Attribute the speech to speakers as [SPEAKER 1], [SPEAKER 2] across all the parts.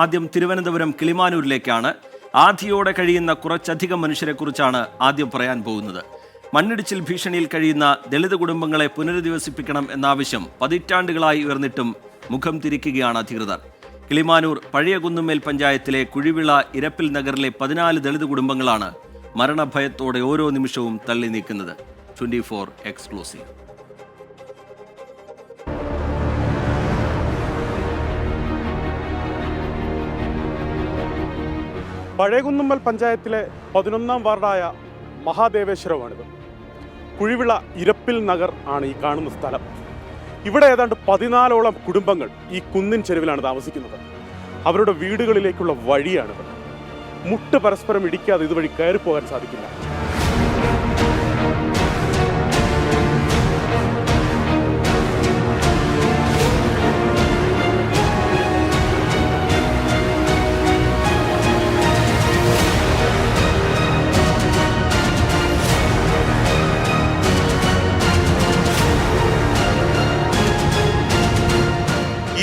[SPEAKER 1] ആദ്യം തിരുവനന്തപുരം കിളിമാനൂരിലേക്കാണ്. ആധിയോടെ കഴിയുന്ന കുറച്ചധികം മനുഷ്യരെക്കുറിച്ചാണ് ആദ്യം പറയാൻ പോകുന്നത്. മണ്ണിടിച്ചിൽ ഭീഷണിയിൽ കഴിയുന്ന ദളിത് കുടുംബങ്ങളെ പുനരധിവസിപ്പിക്കണം എന്ന ആവശ്യം പതിറ്റാണ്ടുകളായി ഉയർന്നിട്ടും മുഖം തിരിക്കുകയാണ് അധികൃതർ. കിളിമാനൂർ പഴയ കുന്നുമ്മേൽ പഞ്ചായത്തിലെ കുഴിവിള ഇരപ്പിൽ നഗറിലെ 14 ദളിത് കുടുംബങ്ങളാണ് മരണഭയത്തോടെ ഓരോ നിമിഷവും തള്ളി നീക്കുന്നത്. 24 എക്സ്ക്ലൂസീവ്.
[SPEAKER 2] പഴയകുന്നുമ്മൽ പഞ്ചായത്തിലെ 11ാം വാർഡായ മഹാദേവേശ്വരമാണിത്. കുഴിവിള ഇരപ്പിൽ നഗർ ആണ് ഈ കാണുന്ന സ്ഥലം. ഇവിടെ ഏതാണ്ട് 14ഓളം കുടുംബങ്ങൾ ഈ കുന്നിൻ ചെരുവിലാണ് താമസിക്കുന്നത്. അവരുടെ വീടുകളിലേക്കുള്ള വഴിയാണിത്. മുട്ട് പരസ്പരം ഇടിക്കാതെ ഇതുവഴി കയറിപ്പോകാൻ സാധിക്കില്ല.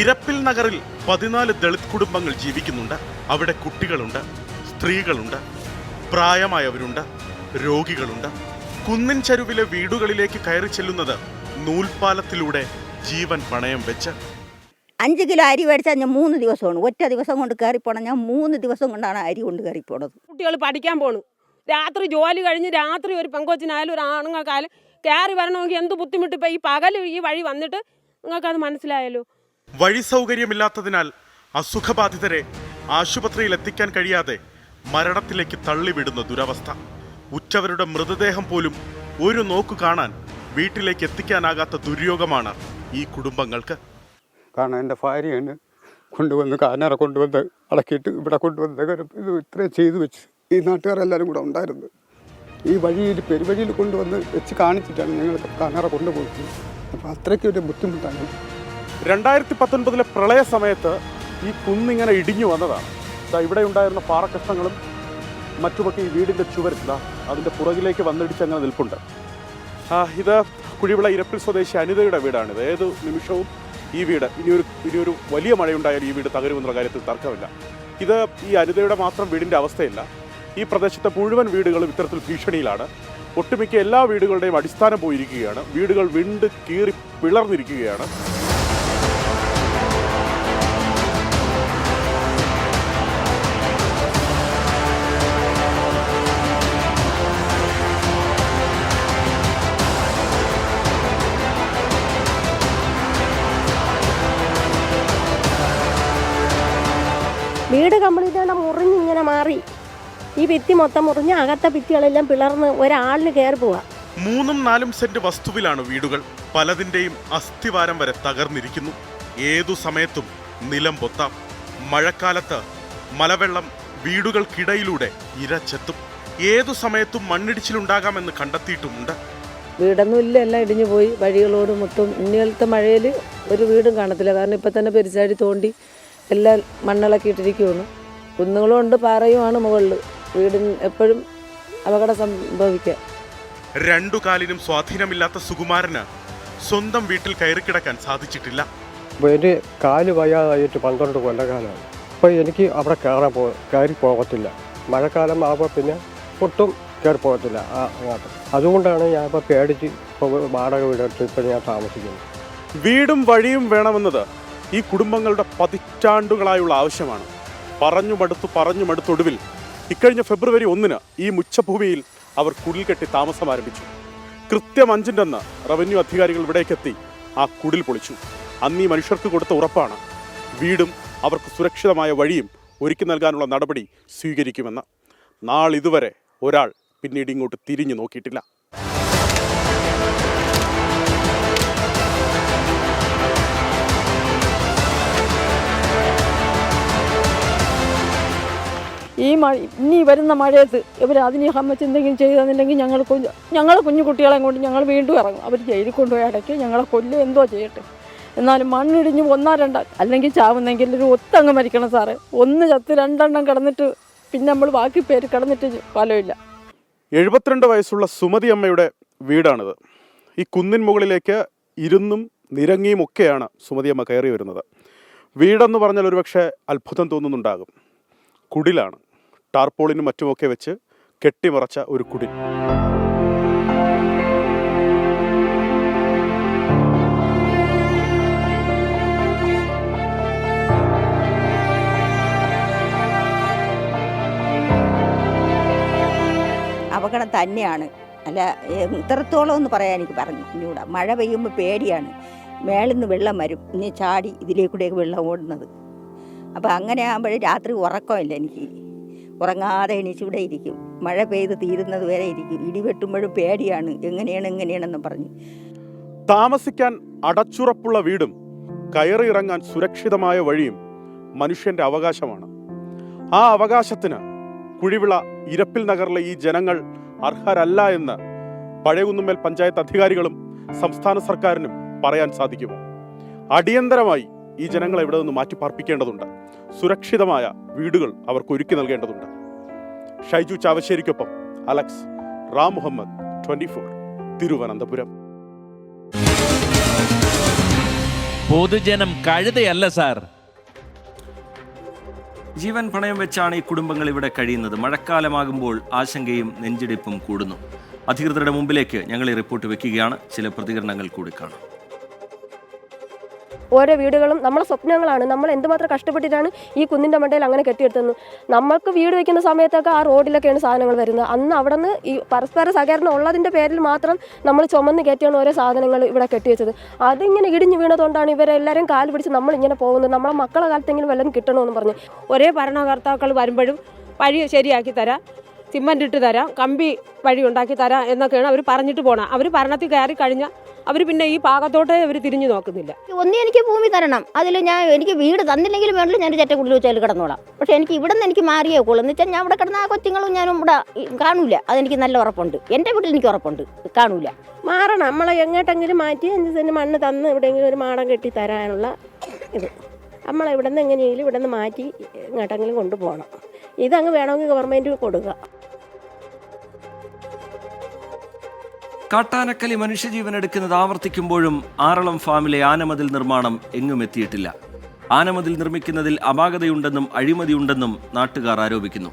[SPEAKER 2] ഇരപ്പിൽ നഗറിൽ 14 ദളിത് കുടുംബങ്ങൾ ജീവിക്കുന്നുണ്ട്. അവിടെ കുട്ടികളുണ്ട്, സ്ത്രീകളുണ്ട്, പ്രായമായവരുണ്ട്, രോഗികളുണ്ട്. കുന്നിൻ ചരുവിലെ വീടുകളിലേക്ക് കയറി ചെല്ലുന്നത് നൂൽപ്പാലത്തിലൂടെ ജീവൻ പണയം വെച്ച്.
[SPEAKER 3] 5 കിലോ അരി മേടിച്ചാൽ ഞാൻ 3 ദിവസമാണ്. ഒറ്റ ദിവസം കൊണ്ട് കയറിപ്പോണം. ഞാൻ 3 ദിവസം കൊണ്ടാണ് അരി കൊണ്ട് കയറിപ്പോണത്.
[SPEAKER 4] കുട്ടികൾ പഠിക്കാൻ പോണു. രാത്രി ജോലി കഴിഞ്ഞ് രാത്രി ഒരു പെങ്കൊച്ചിനായാലും ഒരു ആണുങ്ങൾക്കായാലും കയറി വരണമെങ്കിൽ എന്ത് ബുദ്ധിമുട്ട്. ഇപ്പം ഈ പകൽ ഈ വഴി വന്നിട്ട് നിങ്ങൾക്കത് മനസ്സിലായല്ലോ.
[SPEAKER 2] വഴി സൗകര്യമില്ലാത്തതിനാൽ അസുഖബാധിതരെ ആശുപത്രിയിൽ എത്തിക്കാൻ കഴിയാതെ മരണത്തിലേക്ക് തള്ളിവിടുന്ന ദുരവസ്ഥ. ഉറ്റവരുടെ മൃതദേഹം പോലും ഒരു നോക്കു കാണാൻ വീട്ടിലേക്ക് എത്തിക്കാനാകാത്ത ദുര്യോഗമാണ് ഈ കുടുംബങ്ങൾക്ക്.
[SPEAKER 5] കാരണം എൻ്റെ ഭാര്യയാണ് കൊണ്ടുവന്ന് കാനറ കൊണ്ടുവന്ന് അടക്കിയിട്ട് ഇവിടെ കൊണ്ടുവന്ന് ഇത് ഇത്രയും ചെയ്തു വെച്ച് ഈ നാട്ടുകാരെല്ലാവരും കൂടെ ഉണ്ടായിരുന്നു. ഈ വഴിയിൽ പെരുവഴിയിൽ കൊണ്ടുവന്ന് വെച്ച് കാണിച്ചിട്ടാണ് ഞങ്ങൾ കാനറ കൊണ്ടുപോയത്. അപ്പോൾ അത്രയ്ക്കൊരു ബുദ്ധിമുട്ടാണ്.
[SPEAKER 2] 2019 പ്രളയ സമയത്ത് ഈ കുന്നിങ്ങനെ ഇടിഞ്ഞു വന്നതാണ്. ഇവിടെ ഉണ്ടായിരുന്ന പാറക്കഷ്ണങ്ങളും മറ്റുമൊക്കെ ഈ വീടിൻ്റെ ചുവരില്ല, അതിൻ്റെ പുറകിലേക്ക് വന്നിടിച്ച് അങ്ങനെ നിൽപ്പുണ്ട്. ഇത് കുഴിവിള ഇരപ്പിൽ സ്വദേശി അനിതയുടെ വീടാണിത്. ഏതു നിമിഷവും ഈ വീട് ഇനിയൊരു വലിയ മഴയുണ്ടായാലും ഈ വീട് തകരുമെന്നുള്ള കാര്യത്തിൽ തർക്കമില്ല. ഇത് ഈ അനിതയുടെ മാത്രം വീടിൻ്റെ അവസ്ഥയല്ല. ഈ പ്രദേശത്തെ മുഴുവൻ വീടുകളും ഇത്തരത്തിൽ ഭീഷണിയിലാണ്. ഒട്ടുമിക്ക എല്ലാ വീടുകളുടെയും അടിസ്ഥാനം പോയിരിക്കുകയാണ്. വീടുകൾ വിണ്ട് കീറി പിളർന്നിരിക്കുകയാണ്.
[SPEAKER 6] വീട് കംപ്ലീറ്റ് മുറിഞ്ഞിങ്ങനെ മാറി. ഈ ഭിത്തി മൊത്തം മുറിഞ്ഞ് അകത്തെ ഭിത്തികളെല്ലാം പിളർന്ന് ഒരാളിന് കയറി പോവാ.
[SPEAKER 2] 3-4 സെന്റ് വസ്തുവിലാണ് വീടുകൾ. പലതിന്റെയും അസ്ഥിവാരം വരെ തകർന്നിരിക്കുന്നു. ഏതു സമയത്തും നിലം പൊത്താം. മഴക്കാലത്ത് മലവെള്ളം വീടുകൾക്കിടയിലൂടെ ഇരച്ചെത്തും. ഏതു സമയത്തും മണ്ണിടിച്ചിലുണ്ടാകാമെന്ന് കണ്ടെത്തിയിട്ടുമുണ്ട്.
[SPEAKER 7] വീടൊന്നും ഇല്ല, എല്ലാം ഇടിഞ്ഞു പോയി. വഴികളോട് മൊത്തം ഇന്നലത്തെ മഴയിൽ ഒരു വീടും കാണത്തില്ല. കാരണം ഇപ്പം തന്നെ പെരിച്ചാടി തോണ്ടി എല്ലാം മണ്ണിളക്കി ഇട്ടിരിക്കുകയാണ്. കുന്നുകളുണ്ട്, പാറയുമാണ് മുകളിൽ. വീടിന് എപ്പോഴും അപകടം സംഭവിക്കുക.
[SPEAKER 2] 2 കാലിനും സ്വാധീനമില്ലാത്ത സുകുമാരന് സ്വന്തം വീട്ടിൽ കയറിക്കിടക്കാൻ സാധിച്ചിട്ടില്ല.
[SPEAKER 5] എൻ്റെ കാല് വയ്യാതായിട്ട് 12 കൊല്ലക്കാലമാണ്. അപ്പോൾ എനിക്ക് അവിടെ കയറി പോകത്തില്ല. മഴക്കാലം ആകുമ്പോൾ പിന്നെ ഒട്ടും കയറി പോകത്തില്ല അങ്ങോട്ട്. അതുകൊണ്ടാണ് ഞാൻ ഇപ്പോൾ പേടിച്ച് വാടക വീടെടുത്ത് ഇപ്പോൾ ഞാൻ താമസിക്കുന്നത്.
[SPEAKER 2] വീടും വഴിയും വേണമെന്നത് ഈ കുടുംബങ്ങളുടെ പതിറ്റാണ്ടുകളായുള്ള ആവശ്യമാണ്. പറഞ്ഞു മടുത്തൊടുവിൽ ഇക്കഴിഞ്ഞ ഫെബ്രുവരി 1 ഈ മുച്ചഭൂമിയിൽ അവർ കുടിൽ കെട്ടി താമസം ആരംഭിച്ചു. കൃത്യം 5 റവന്യൂ അധികാരികൾ ഇവിടേക്കെത്തി ആ കുടിൽ പൊളിച്ചു. അന്ന് ഈ മനുഷ്യർക്ക് കൊടുത്ത ഉറപ്പാണ് വീടും അവർക്ക് സുരക്ഷിതമായ വഴിയും ഒരുക്കി നൽകാനുള്ള നടപടി സ്വീകരിക്കുമെന്ന്. നാളിതുവരെ ഒരാൾ പിന്നീട് ഇങ്ങോട്ട് തിരിഞ്ഞു നോക്കിയിട്ടില്ല.
[SPEAKER 7] ഇനി വരുന്ന മഴയത്ത് ഇവർ അതിനെ സംബന്ധിച്ച് എന്തെങ്കിലും ചെയ്തെന്നുണ്ടെങ്കിൽ ഞങ്ങൾ കുഞ്ഞു കുട്ടികളെ കൊണ്ട് ഞങ്ങൾ വീണ്ടും ഇറങ്ങും. അവർ ജയിലിൽ കൊണ്ടുപോയി അടയ്ക്ക്, ഞങ്ങളെ കൊല്ലും, എന്തോ ചെയ്യട്ടെ. എന്നാലും മണ്ണിടിഞ്ഞ് 1-2 അല്ലെങ്കിൽ ചാവുന്നെങ്കിൽ ഒരു ഒത്തങ്ങ് മരിക്കണം സാറേ. 1 ചത്ത് 2 കിടന്നിട്ട് പിന്നെ നമ്മൾ ബാക്കി പേര് കിടന്നിട്ട് ഫലമില്ല.
[SPEAKER 2] 72 വയസ്സുള്ള സുമതി അമ്മയുടെ വീടാണിത്. ഈ കുന്നിൻ മുകളിലേക്ക് ഇരുന്നും നിരങ്ങിയും ഒക്കെയാണ് സുമതി അമ്മ കയറി വരുന്നത്. വീടെന്ന് പറഞ്ഞാൽ ഒരുപക്ഷെ അത്ഭുതം തോന്നുന്നുണ്ടാകും. കുടിലാണ്. ടാർപോളിനും മറ്റുമൊക്കെ വെച്ച് കെട്ടിമറച്ച ഒരു കുടിൽ.
[SPEAKER 3] അപകടം തന്നെയാണ്. അല്ല, ഇത്രത്തോളം എന്ന് പറയാൻ എനിക്ക് പറഞ്ഞൂടാ. മഴ പെയ്യുമ്പോൾ പേടിയാണ്. മേളിൽ നിന്ന് വെള്ളം വരും, ഇനി ചാടി ഇതിലേക്കൂടെയൊക്കെ വെള്ളം ഓടുന്നത്. അപ്പോൾ അങ്ങനെ ആകുമ്പോഴേ രാത്രി ഉറക്കമില്ല എനിക്ക്. ഉറങ്ങാതെ എണീച്ചിവിടെ ഇരിക്കും. മഴ പെയ്ത് തീരുന്നത് വരെ ഇരിക്കും. ഇടി വെട്ടുമ്പോഴും പേടിയാണ്, എങ്ങനെയാണെന്ന് പറഞ്ഞ്.
[SPEAKER 2] താമസിക്കാൻ അടച്ചുറപ്പുള്ള വീടും കയറി ഇറങ്ങാൻ സുരക്ഷിതമായ വഴിയും മനുഷ്യൻ്റെ അവകാശമാണ്. ആ അവകാശത്തിന് കുഴിവിള ഇരപ്പിൽ നഗറിലെ ഈ ജനങ്ങൾ അർഹരല്ല എന്ന് പഴയകുന്നുമ്മേൽ പഞ്ചായത്ത് അധികാരികളും സംസ്ഥാന സർക്കാരിനും പറയാൻ സാധിക്കുമോ? അടിയന്തരമായി ഈ ജനങ്ങളെ ഇവിടെ നിന്ന് മാറ്റിപ്പാർപ്പിക്കേണ്ടതുണ്ട്. സുരക്ഷിതമായ വീടുകൾ അവർക്ക് ഒരുക്കി നൽകേണ്ടതുണ്ട്. ഷൈജു ചാവശ്ശേരിക്കൊപ്പം അലക്സ്, റാം മുഹമ്മദ്, 24, തിരുവനന്തപുരം.
[SPEAKER 8] പൊതുജനം കഴുതയല്ല സാർ.
[SPEAKER 1] ജീവൻ പണയം വെച്ചാണ് ഈ കുടുംബങ്ങൾ ഇവിടെ കഴിയുന്നത്. മഴക്കാലമാകുമ്പോൾ ആശങ്കയും നെഞ്ചിടിപ്പും കൂടുന്നു. അധികൃതരുടെ മുമ്പിലേക്ക് ഞങ്ങൾ ഈ റിപ്പോർട്ട് വെക്കുകയാണ്. ചില പ്രതികരണങ്ങൾ കൂടി കാണാം.
[SPEAKER 6] ഓരോ വീടുകളും നമ്മളെ സ്വപ്നങ്ങളാണ്. നമ്മൾ എന്തുമാത്രം കഷ്ടപ്പെട്ടിട്ടാണ് ഈ കുന്നിൻ്റെ മണ്ടയിൽ അങ്ങനെ കെട്ടിയെടുത്തത്. നമ്മൾക്ക് വീട് വയ്ക്കുന്ന സമയത്തൊക്കെ ആ റോഡിലൊക്കെയാണ് സാധനങ്ങൾ വരുന്നത്. അന്ന് അവിടെ നിന്ന് ഈ പരസ്പര സഹകരണം ഉള്ളതിൻ്റെ പേരിൽ മാത്രം നമ്മൾ ചുമന്ന് കയറ്റിയാണ് ഓരോ സാധനങ്ങൾ ഇവിടെ കെട്ടിവെച്ചത്. അതിങ്ങനെ ഇടിഞ്ഞു വീണതുകൊണ്ടാണ് ഇവരെല്ലാവരും കാല് പിടിച്ച് നമ്മളിങ്ങനെ പോകുന്നത്. നമ്മളെ മക്കളെ കാലത്തെങ്കിലും വല്ലതും കിട്ടണമെന്ന് പറഞ്ഞ്
[SPEAKER 4] ഒരേ ഭരണകർത്താക്കൾ വരുമ്പോഴും വഴി ശരിയാക്കി തരാം, സിമൻ്റ് ഇട്ട് തരാം, കമ്പി വഴി ഉണ്ടാക്കി തരാം എന്നൊക്കെയാണ് അവർ പറഞ്ഞിട്ട് പോകണം. അവർ ഭരണത്തിൽ കയറി കഴിഞ്ഞാൽ അവർ പിന്നെ ഈ ഭാഗത്തോട്ടേ അവർ തിരിഞ്ഞു നോക്കുന്നില്ല.
[SPEAKER 3] ഒന്നേ എനിക്ക് ഭൂമി തരണം. അതിൽ എനിക്ക് വീട് തന്നില്ലെങ്കിലും വേണ്ടില്ല, ഞാൻ ചെറ്റക്കുള്ളിൽ വെച്ചാൽ കിടന്നോളാം. പക്ഷേ എനിക്ക് ഇവിടെ നിന്ന് എനിക്ക് മാറിയേ കൊള്ളൂ. എന്ന് വെച്ചാൽ ഞാൻ ഇവിടെ കിടന്ന ആ കൊച്ചുങ്ങളും ഞാനും ഇവിടെ കാണൂല. അതെനിക്ക് നല്ല ഉറപ്പുണ്ട്. എൻ്റെ വീട്ടിൽ എനിക്ക് ഉറപ്പുണ്ട്, കാണൂല.
[SPEAKER 6] മാറണം. നമ്മളെ എങ്ങോട്ടെങ്കിലും മാറ്റി 5 സെൻറ്റ് മണ്ണ് തന്ന് എവിടെയെങ്കിലും ഒരു മാടം കെട്ടി തരാനുള്ള ഇത് നമ്മളെ ഇവിടെ നിന്ന് എങ്ങനെയെങ്കിലും ഇവിടെ നിന്ന് മാറ്റി എങ്ങോട്ടെങ്കിലും കൊണ്ടുപോകണം. ഇതങ്ങ് വേണമെങ്കിൽ ഗവൺമെൻറ് കൊടുക്കുക.
[SPEAKER 1] കാട്ടാനക്കലി മനുഷ്യജീവൻ എടുക്കുന്നത് ആവർത്തിക്കുമ്പോഴും ആറളം ഫാമിലെ ആനമതിൽ നിർമ്മാണം എങ്ങും എത്തിയിട്ടില്ല. ആനമതിൽ നിർമ്മിക്കുന്നതിൽ അപാകതയുണ്ടെന്നും അഴിമതിയുണ്ടെന്നും നാട്ടുകാർ ആരോപിക്കുന്നു.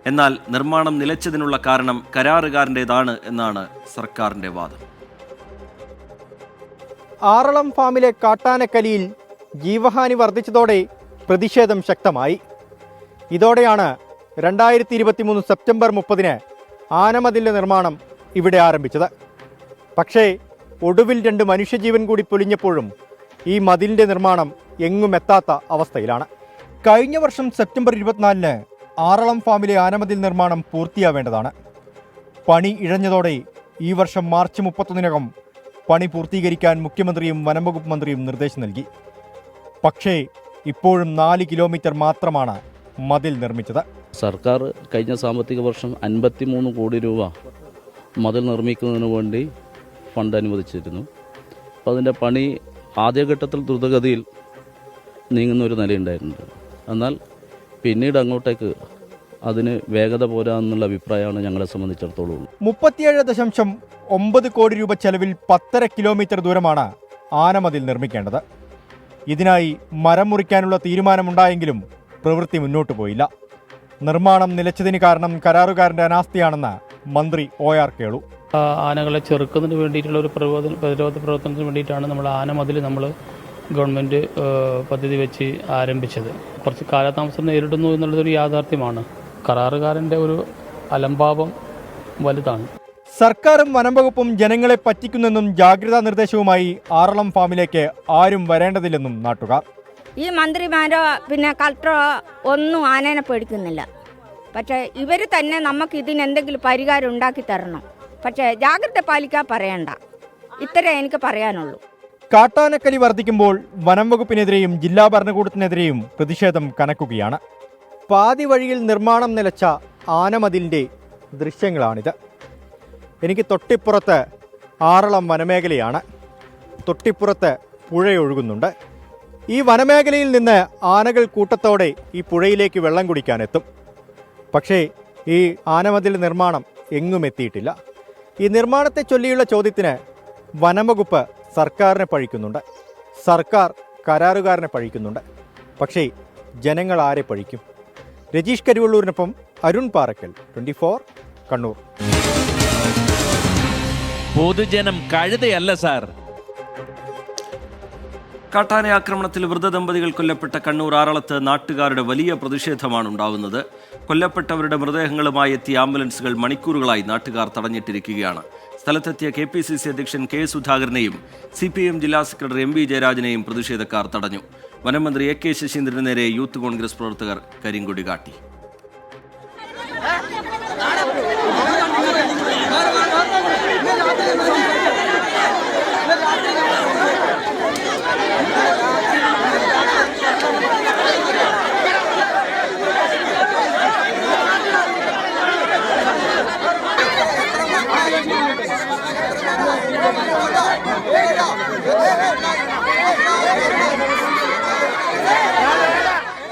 [SPEAKER 1] എന്നാൽ നിർമ്മാണം നിലച്ചതിനുള്ള കാരണം കരാറുകാരൻ്റെതാണ് എന്നാണ് സർക്കാരിന്റെ വാദം.
[SPEAKER 9] ആറളം ഫാമിലെ കാട്ടാനക്കലിയിൽ ജീവഹാനി വർദ്ധിച്ചതോടെ പ്രതിഷേധം ശക്തമായി. ഇതോടെയാണ് 2023 സെപ്റ്റംബർ 30 ആനമതിലിൻ്റെ നിർമ്മാണം ഇവിടെ ആരംഭിച്ചത്. പക്ഷേ ഒടുവിൽ 2 മനുഷ്യജീവൻ കൂടി പൊലിഞ്ഞപ്പോഴും ഈ മതിലിൻ്റെ നിർമ്മാണം എങ്ങും എത്താത്ത അവസ്ഥയിലാണ്. കഴിഞ്ഞ വർഷം സെപ്റ്റംബർ 24 ആറളം ഫാമിലെ ആനമതിൽ നിർമ്മാണം പൂർത്തിയാവേണ്ടതാണ്. പണി ഇഴഞ്ഞതോടെ ഈ വർഷം മാർച്ച് 31 പണി പൂർത്തീകരിക്കാൻ മുഖ്യമന്ത്രിയും വനംവകുപ്പ് മന്ത്രിയും നിർദ്ദേശം നൽകി. പക്ഷേ ഇപ്പോഴും 4 കിലോമീറ്റർ മാത്രമാണ് മതിൽ നിർമ്മിച്ചത്.
[SPEAKER 10] സർക്കാർ കഴിഞ്ഞ സാമ്പത്തിക വർഷം 53 കോടി രൂപ മതിൽ നിർമ്മിക്കുന്നതിന് വേണ്ടി ഫണ്ട് അനുവദിച്ചിരുന്നു. അപ്പോൾ അതിൻ്റെ പണി ആദ്യഘട്ടത്തിൽ ദ്രുതഗതിയിൽ നീങ്ങുന്ന ഒരു നിലയുണ്ടായിട്ടുണ്ട്. എന്നാൽ പിന്നീട് അങ്ങോട്ടേക്ക് അതിന് വേഗത പോരാ എന്നുള്ള അഭിപ്രായമാണ് ഞങ്ങളെ സംബന്ധിച്ചിടത്തോളം.
[SPEAKER 9] 37.9 കോടി രൂപ ചെലവിൽ 10.5 കിലോമീറ്റർ ദൂരമാണ് ആനമതിൽ നിർമ്മിക്കേണ്ടത്. ഇതിനായി മരം മുറിക്കാനുള്ള തീരുമാനമുണ്ടായെങ്കിലും പ്രവൃത്തി മുന്നോട്ട് പോയില്ല. നിർമ്മാണം നിലച്ചതിന് കാരണം കരാറുകാരൻ്റെ അനാസ്ഥയാണെന്ന് മന്ത്രി OR കേളു.
[SPEAKER 11] ആനകളെ ചെറുക്കുന്നതിന് വേണ്ടിയിട്ടുള്ള ഒരു പ്രതിരോധ പ്രവർത്തനത്തിന് വേണ്ടിയിട്ടാണ് നമ്മൾ ആനമതിൽ ഗവൺമെൻറ് പദ്ധതി വെച്ച് ആരംഭിച്ചത്. കുറച്ച് കാലതാമസം നേരിടുന്നു എന്നുള്ളതൊരു യാഥാർത്ഥ്യമാണ്. കരാറുകാരൻ്റെ ഒരു അലംഭാവം വലുതാണ്.
[SPEAKER 9] സർക്കാരും വനംവകുപ്പും ജനങ്ങളെ പറ്റിക്കുന്നെന്നും ജാഗ്രതാ നിർദ്ദേശവുമായി ആറളം ഫാമിലേക്ക് ആരും വരേണ്ടതില്ലെന്നും നാട്ടുകാർ.
[SPEAKER 3] ഈ മന്ത്രിമാരോ പിന്നെ കളക്ടറോ ഒന്നും ആനേനെ പേടിക്കുന്നില്ല. പക്ഷേ ഇവർ തന്നെ നമുക്ക് ഇതിനെന്തെങ്കിലും പരിഹാരം ഉണ്ടാക്കി തരണം. പക്ഷേ ജാഗ്രത പാലിക്കാൻ പറയണ്ട. ഇത്രേ എനിക്ക് പറയാനുള്ളൂ.
[SPEAKER 9] കാട്ടാനക്കലി വർദ്ധിക്കുമ്പോൾ വനംവകുപ്പിനെതിരെയും ജില്ലാ ഭരണകൂടത്തിനെതിരെയും പ്രതിഷേധം കനക്കുകയാണ്. പാതി വഴിയിൽ നിർമ്മാണം നിലച്ച ആനമതിലിൻ്റെ ദൃശ്യങ്ങളാണിത്. എനിക്ക് തൊട്ടിപ്പുറത്ത് ആറളം വനമേഖലയാണ്. തൊട്ടിപ്പുറത്ത് പുഴയൊഴുകുന്നുണ്ട്. ഈ വനമേഖലയിൽ നിന്ന് ആനകൾ കൂട്ടത്തോടെ ഈ പുഴയിലേക്ക് വെള്ളം കുടിക്കാനെത്തും. പക്ഷേ ഈ ആനമതിൽ നിർമ്മാണം എങ്ങും എത്തിയിട്ടില്ല. ഈ നിർമ്മാണത്തെ ചൊല്ലിയുള്ള ചോദ്യത്തിന് വനംവകുപ്പ് സർക്കാരിനെ പഴിക്കുന്നുണ്ട്, സർക്കാർ കരാറുകാരനെ പഴിക്കുന്നുണ്ട്. പക്ഷേ ജനങ്ങൾ ആരെ പഴിക്കും? രജീഷ് കരുവള്ളൂരിനൊപ്പം അരുൺ പാറക്കൽ, 24 കണ്ണൂർ.
[SPEAKER 8] പൊതുജനം കഴുതയല്ല സാർ.
[SPEAKER 1] കാട്ടാന ആക്രമണത്തിൽ വൃദ്ധദമ്പതികൾ കൊല്ലപ്പെട്ട കണ്ണൂർ ആറളത്ത് നാട്ടുകാരുടെ വലിയ പ്രതിഷേധമാണ് ഉണ്ടാകുന്നത്. കൊല്ലപ്പെട്ടവരുടെ മൃതദേഹങ്ങളുമായി എത്തിയ ആംബുലൻസുകൾ മണിക്കൂറുകളായി നാട്ടുകാർ തടഞ്ഞിട്ടിരിക്കുകയാണ്. സ്ഥലത്തെത്തിയ KPCC അധ്യക്ഷൻ K സുധാകരനെയും CPM ജില്ലാ സെക്രട്ടറി MV ജയരാജനെയും പ്രതിഷേധക്കാർ തടഞ്ഞു. വനമന്ത്രി AK ശശീന്ദ്രന് നേരെ യൂത്ത് കോൺഗ്രസ് പ്രവർത്തകർ കരിങ്കൊടി കാട്ടി.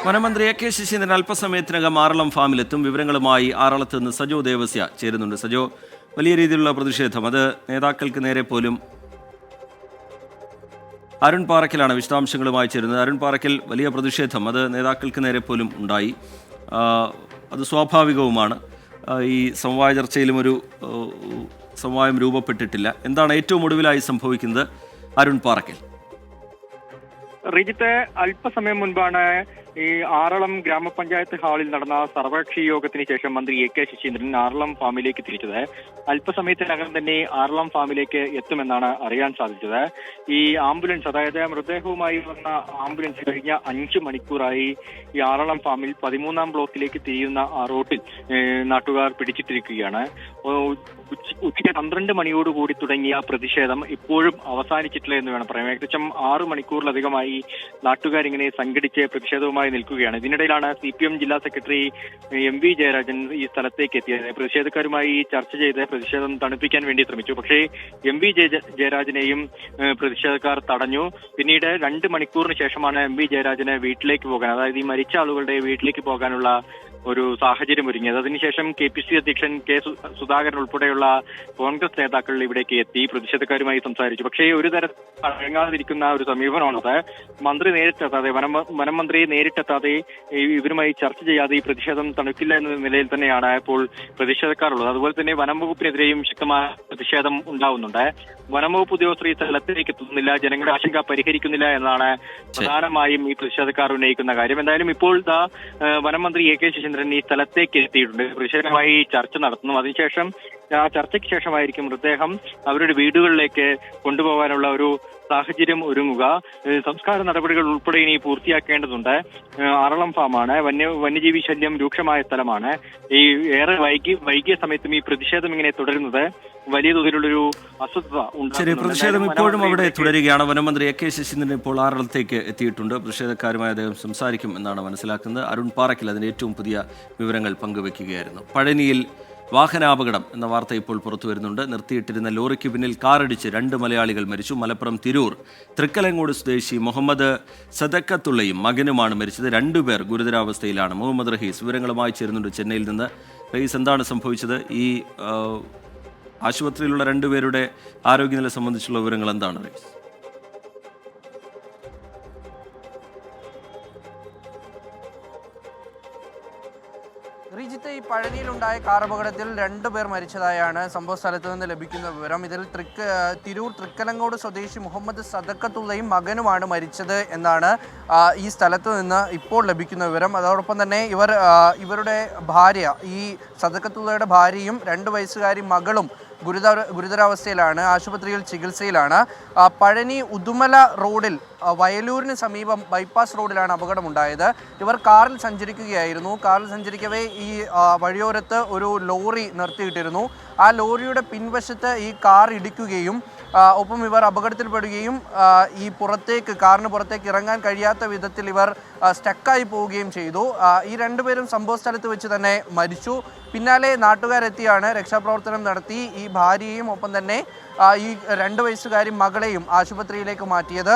[SPEAKER 1] വനമന്ത്രി AK ശശീന്ദ്രൻ അല്പസമയത്തിനകം ആറളം ഫാമിലെത്തും. വിവരങ്ങളുമായി ആറളത്ത് നിന്ന് സജോ ദേവസ്യ ചേരുന്നുണ്ട്. സജോ, വലിയ രീതിയിലുള്ള പ്രതിഷേധം, അത് നേതാക്കൾക്ക് നേരെ പോലും. അരുൺ പാറക്കലാണ് വിശദാംശങ്ങളുമായി ചേരുന്നത്. അരുൺ പാറക്കൽ, വലിയ പ്രതിഷേധം അത് നേതാക്കൾക്ക് നേരെ പോലും ഉണ്ടായി. അത് സ്വാഭാവികവുമാണ്. ഈ സമവായ ചർച്ചയിലും ഒരു സമവായം രൂപപ്പെട്ടിട്ടില്ല. എന്താണ് ഏറ്റവും ഒടുവിലായി സംഭവിക്കുന്നത്? അരുൺ പാറക്കൽ.
[SPEAKER 12] റിജിത്ത്, അല്പസമയം മുൻപാണ് ഈ ആറളം ഗ്രാമപഞ്ചായത്ത് ഹാളിൽ നടന്ന സർവകക്ഷി യോഗത്തിന് ശേഷം മന്ത്രി AK ശശീന്ദ്രൻ ആറളം ഫാമിലേക്ക് തിരിച്ചത്. അല്പസമയത്തിനകം തന്നെ ആറളം ഫാമിലേക്ക് എത്തുമെന്നാണ് അറിയാൻ സാധിച്ചത്. ഈ ആംബുലൻസ്, അതായത് മൃതദേഹവുമായി വന്ന ആംബുലൻസ് കഴിഞ്ഞ 5 മണിക്കൂറായി ഈ ആറളം ഫാമിൽ 13-ാം ബ്ലോക്കിലേക്ക് തിരിയുന്ന ആ റോഡിൽ നാട്ടുകാർ പിടിച്ചിട്ടിരിക്കുകയാണ്. ഉച്ചയ്ക്ക് 12 മണിയോടുകൂടി തുടങ്ങിയ പ്രതിഷേധം ഇപ്പോഴും അവസാനിച്ചിട്ടില്ല എന്ന് വേണം പറയാം. ഏകദേശം 6 മണിക്കൂറിലധികമായി നാട്ടുകാരിങ്ങനെ സംഘടിച്ച് പ്രതിഷേധവുമായി നിൽക്കുകയാണ്. ഇതിനിടയിലാണ് CPM ജില്ലാ സെക്രട്ടറി MV ജയരാജൻ ഈ സ്ഥലത്തേക്ക് എത്തിയത്. പ്രതിഷേധക്കാരുമായി ചർച്ച ചെയ്ത് പ്രതിഷേധം തണുപ്പിക്കാൻ വേണ്ടി ശ്രമിച്ചു. പക്ഷേ MV ജയരാജനെയും പ്രതിഷേധക്കാർ തടഞ്ഞു. പിന്നീട് 2 മണിക്കൂറിന് ശേഷമാണ് MV ജയരാജന് വീട്ടിലേക്ക് പോകാൻ, അതായത് ഈ മരിച്ച ആളുകളുടെ വീട്ടിലേക്ക് പോകാനുള്ള ഒരു സാഹചര്യം ഒരുങ്ങിയത്. അതിനുശേഷം KPCC അധ്യക്ഷൻ K സുധാകരൻ ഉൾപ്പെടെയുള്ള കോൺഗ്രസ് നേതാക്കൾ ഇവിടേക്ക് എത്തി പ്രതിഷേധക്കാരുമായി സംസാരിച്ചു. പക്ഷേ ഒരു തരത്തിൽ അടങ്ങാതിരിക്കുന്ന ഒരു സമീപനമാണത്. മന്ത്രി നേരിട്ടെത്താതെ, വനമന്ത്രിയെ നേരിട്ടെത്താതെ ഇവരുമായി ചർച്ച ചെയ്യാതെ ഈ പ്രതിഷേധം തണുക്കില്ല എന്ന നിലയിൽ തന്നെയാണ് ഇപ്പോൾ പ്രതിഷേധക്കാരുള്ളത്. അതുപോലെ തന്നെ വനം വകുപ്പിനെതിരെയും ശക്തമായ പ്രതിഷേധം ഉണ്ടാവുന്നുണ്ട്. വനം വകുപ്പ് ഉദ്യോഗസ്ഥർ ഈ സ്ഥലത്തേക്ക് എത്തുന്നില്ല, ജനങ്ങളുടെ ആശങ്ക പരിഹരിക്കുന്നില്ല എന്നാണ് പ്രധാനമായും ഈ പ്രതിഷേധക്കാർ ഉന്നയിക്കുന്ന കാര്യം. എന്തായാലും ഇപ്പോൾ വനം മന്ത്രി AK ശശീന്ദ്രൻ ഈ സ്ഥലത്തേക്ക് എത്തിയിട്ടുണ്ട്. പ്രതിഷേധമായി ചർച്ച നടത്തുന്നു. അതിനുശേഷം ആ ചർച്ചയ്ക്ക് ശേഷമായിരിക്കും മൃതദേഹം അവരുടെ വീടുകളിലേക്ക് കൊണ്ടുപോകാനുള്ള ഒരു സാഹചര്യം ഒരുങ്ങുക. സംസ്കാര നടപടികൾ ഉൾപ്പെടെ ഇനി പൂർത്തിയാക്കേണ്ടതുണ്ട്. ആറളം ഫാമാണ്, വന്യജീവി ശല്യം രൂക്ഷമായ സ്ഥലമാണ്. ഈ ഏറെ വൈകിയ സമയത്തും ഈ പ്രതിഷേധം ഇങ്ങനെ തുടരുന്നത് വലിയ തോതിലുള്ളൊരു അസ്വസ്ഥത
[SPEAKER 1] ശരി, പ്രതിഷേധം ഇപ്പോഴും അവിടെ തുടരുകയാണ്. വനമന്ത്രി AK ശശീന്ദ്രൻ ഇപ്പോൾ ആറളത്തേക്ക് എത്തിയിട്ടുണ്ട്. പ്രതിഷേധക്കാരുമായി അദ്ദേഹം സംസാരിക്കും എന്നാണ് മനസ്സിലാക്കുന്നത്. അരുൺ പാറക്കൽ അതിന്റെ ഏറ്റവും പുതിയ വിവരങ്ങൾ പങ്കുവയ്ക്കുകയായിരുന്നു. പഴനിയിൽ വാഹനാപകടം എന്ന വാർത്ത ഇപ്പോൾ പുറത്തു വരുന്നുണ്ട്. നിർത്തിയിട്ടിരുന്ന ലോറിക്ക് പിന്നിൽ കാറിടിച്ച് 2 മലയാളികൾ മരിച്ചു. മലപ്പുറം തിരൂർ തൃക്കലങ്ങോട് സ്വദേശി മുഹമ്മദ് സദക്കത്തുള്ളയും മകനുമാണ് മരിച്ചത്. 2 പേർ ഗുരുതരാവസ്ഥയിലാണ്. മുഹമ്മദ് റഹീസ് വിവരങ്ങളുമായി ചേരുന്നുണ്ട് ചെന്നൈയിൽ നിന്ന്. റഹീസ്, എന്താണ് സംഭവിച്ചത്? ഈ ആശുപത്രിയിലുള്ള 2 പേരുടെ ആരോഗ്യനില സംബന്ധിച്ചുള്ള വിവരങ്ങൾ എന്താണ് റഹീസ്?
[SPEAKER 13] ശ്രീജിത്ത്, ഈ പഴനിയിലുണ്ടായ കാർ അപകടത്തിൽ 2 പേർ മരിച്ചതായാണ് സംഭവ സ്ഥലത്ത് നിന്ന് ലഭിക്കുന്ന വിവരം. ഇതിൽ തിരൂർ തൃക്കലങ്ങോട് സ്വദേശി മുഹമ്മദ് സദക്കത്തുള്ളയും മകനുമാണ് മരിച്ചത് എന്നാണ് ഈ സ്ഥലത്ത് നിന്ന് ഇപ്പോൾ ലഭിക്കുന്ന വിവരം. അതോടൊപ്പം തന്നെ ഇവരുടെ ഭാര്യ, ഈ സദക്കത്തുള്ളയുടെ ഭാര്യയും 2 വയസ്സുകാരി മകളും ഗുരുതരാവസ്ഥയിലാണ്, ആശുപത്രിയിൽ ചികിത്സയിലാണ്. പഴനി ഉദുമല റോഡിൽ വയലൂരിന് സമീപം ബൈപ്പാസ് റോഡിലാണ് അപകടമുണ്ടായത്. ഇവർ കാറിൽ സഞ്ചരിക്കുകയായിരുന്നു. കാറിൽ സഞ്ചരിക്കവേ ഈ വഴിയോരത്ത് ഒരു ലോറി നിർത്തിയിട്ടിരുന്നു. ആ ലോറിയുടെ പിൻവശത്ത് ഈ കാർ ഇടിക്കുകയും ഒപ്പം ഇവർ അപകടത്തിൽപ്പെടുകയും കാറിന് പുറത്തേക്ക് ഇറങ്ങാൻ കഴിയാത്ത വിധത്തിൽ ഇവർ സ്റ്റക്കായി പോവുകയും ചെയ്തു. ഈ 2 പേരും സംഭവ സ്ഥലത്ത് വെച്ച് തന്നെ മരിച്ചു. പിന്നാലെ നാട്ടുകാരെത്തിയാണ് രക്ഷാപ്രവർത്തനം നടത്തി ഈ ഭാര്യയെയും ഒപ്പം തന്നെ ഈ 2 വയസ്സുകാരി മകളെയും ആശുപത്രിയിലേക്ക് മാറ്റിയത്.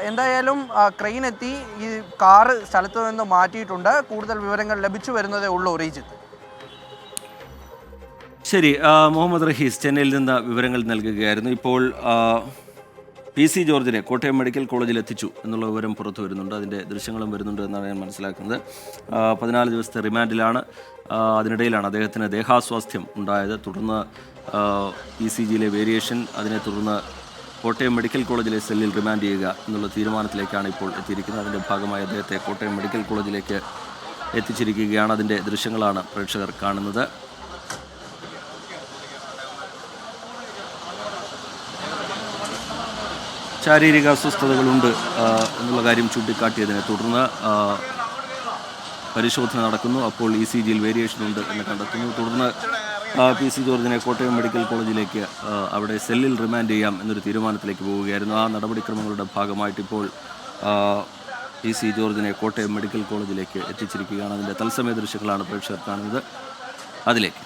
[SPEAKER 13] എന്തായാലും ക്രെയിൻ എത്തി ഈ കാറ് സ്ഥലത്ത് നിന്ന് മാറ്റിയിട്ടുണ്ട്. കൂടുതൽ വിവരങ്ങൾ ലഭിച്ചു വരുന്നതേ ഉള്ളൂ. റീജിത്ത്.
[SPEAKER 1] ശരി, മുഹമ്മദ് റഹീസ് ചെന്നൈയിൽ നിന്ന് വിവരങ്ങൾ നൽകുകയായിരുന്നു. ഇപ്പോൾ PC ജോർജിനെ കോട്ടയം മെഡിക്കൽ കോളേജിൽ എത്തിച്ചു എന്നുള്ള വിവരം പുറത്തു വരുന്നുണ്ട്. അതിൻ്റെ ദൃശ്യങ്ങളും വരുന്നുണ്ട് എന്നാണ് ഞാൻ മനസ്സിലാക്കുന്നത്. 14 ദിവസത്തെ റിമാൻഡിലാണ്. അതിനിടയിലാണ് അദ്ദേഹത്തിന് ദേഹാസ്വാസ്ഥ്യം ഉണ്ടായത്. തുടർന്ന് ECGയിലെ വേരിയേഷൻ, അതിനെ തുടർന്ന് കോട്ടയം മെഡിക്കൽ കോളേജിലെ സെല്ലിൽ റിമാൻഡ് ചെയ്യുക എന്നുള്ള തീരുമാനത്തിലേക്കാണ് ഇപ്പോൾ എത്തിയിരിക്കുന്നത്. അതിൻ്റെ ഭാഗമായി അദ്ദേഹത്തെ കോട്ടയം മെഡിക്കൽ കോളേജിലേക്ക് എത്തിച്ചിരിക്കുകയാണ്. അതിൻ്റെ ദൃശ്യങ്ങളാണ് പ്രേക്ഷകർ കാണുന്നത്. ശാരീരിക അസ്വസ്ഥതകളുണ്ട് എന്നുള്ള കാര്യം ചൂണ്ടിക്കാട്ടിയതിനെ തുടർന്ന് പരിശോധന നടക്കുന്നു. അപ്പോൾ ECGയിൽ വേരിയേഷൻ ഉണ്ട് എന്ന് കണ്ടെത്തുന്നു. തുടർന്ന് PC ജോർജിനെ കോട്ടയം മെഡിക്കൽ കോളേജിലേക്ക് അവിടെ സെല്ലിൽ റിമാൻഡ് ചെയ്യാം എന്നൊരു തീരുമാനത്തിലേക്ക് പോവുകയായിരുന്നു. ആ നടപടിക്രമങ്ങളുടെ ഭാഗമായിട്ട് ഇപ്പോൾ PC ജോർജിനെ കോട്ടയം മെഡിക്കൽ കോളേജിലേക്ക് എത്തിച്ചിരിക്കുകയാണ്. അതിൻ്റെ തത്സമയ ദൃശ്യങ്ങളാണ് പ്രേക്ഷകർ കാണുന്നത്. അതിലേക്ക്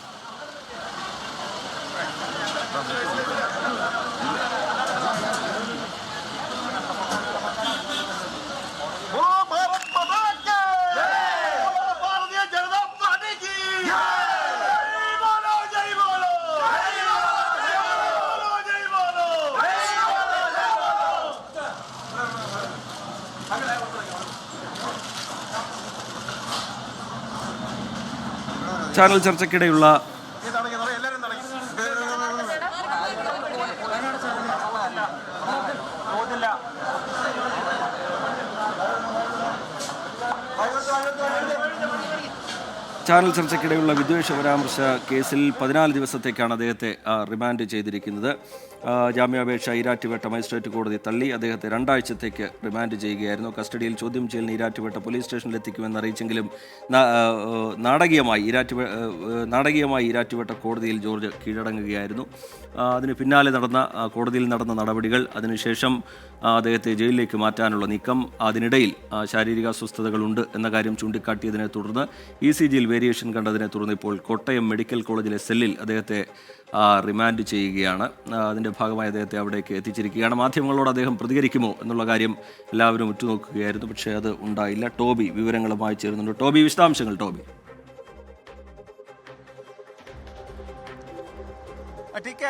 [SPEAKER 1] ചാനൽ ചർച്ചയ്ക്കിടെയുള്ള വിദ്വേഷ പരാമർശ കേസിൽ 14 ദിവസത്തേക്കാണ് അദ്ദേഹത്തെ റിമാൻഡ് ചെയ്തിരിക്കുന്നത്. ജാമ്യാപേക്ഷ ഈരാറ്റുപേട്ട മജിസ്ട്രേറ്റ് കോടതി തള്ളി. അദ്ദേഹത്തെ 2 ആഴ്ചത്തേക്ക് റിമാൻഡ് ചെയ്യുകയായിരുന്നു. കസ്റ്റഡിയിൽ ചോദ്യം ചെയ്യലിന് ഈരാറ്റുപേട്ട പോലീസ് സ്റ്റേഷനിൽ എത്തിക്കുമെന്ന് അറിയിച്ചെങ്കിലും നാടകീയമായി ഈരാറ്റുപേട്ട കോടതിയിൽ ജോർജ് കീഴടങ്ങുകയായിരുന്നു. അതിന് പിന്നാലെ കോടതിയിൽ നടന്ന നടപടികൾ, അതിനുശേഷം അദ്ദേഹത്തെ ജയിലിലേക്ക് മാറ്റാനുള്ള നീക്കം, അതിനിടയിൽ ശാരീരിക അസ്വസ്ഥതകളുണ്ട് എന്ന കാര്യം ചൂണ്ടിക്കാട്ടിയതിനെ തുടർന്ന് ECGയിൽ വേരിയേഷൻ കണ്ടതിനെ തുടർന്ന് ഇപ്പോൾ കോട്ടയം മെഡിക്കൽ കോളേജിലെ സെല്ലിൽ അദ്ദേഹത്തെ റിമാൻഡ് ചെയ്യുകയാണ്. അതിൻ്റെ ഭാഗമായി അദ്ദേഹത്തെ അവിടേക്ക് എത്തിച്ചിരിക്കുകയാണ്. മാധ്യമങ്ങളോട് അദ്ദേഹം പ്രതികരിക്കുമോ എന്നുള്ള കാര്യം എല്ലാവരും ഉറ്റുനോക്കുകയായിരുന്നു. പക്ഷേ അത് ഉണ്ടായില്ല. ടോബി വിവരങ്ങളുമായി ചേരുന്നുണ്ട്. ടോബി, വിശദാംശങ്ങൾ. ടോബി.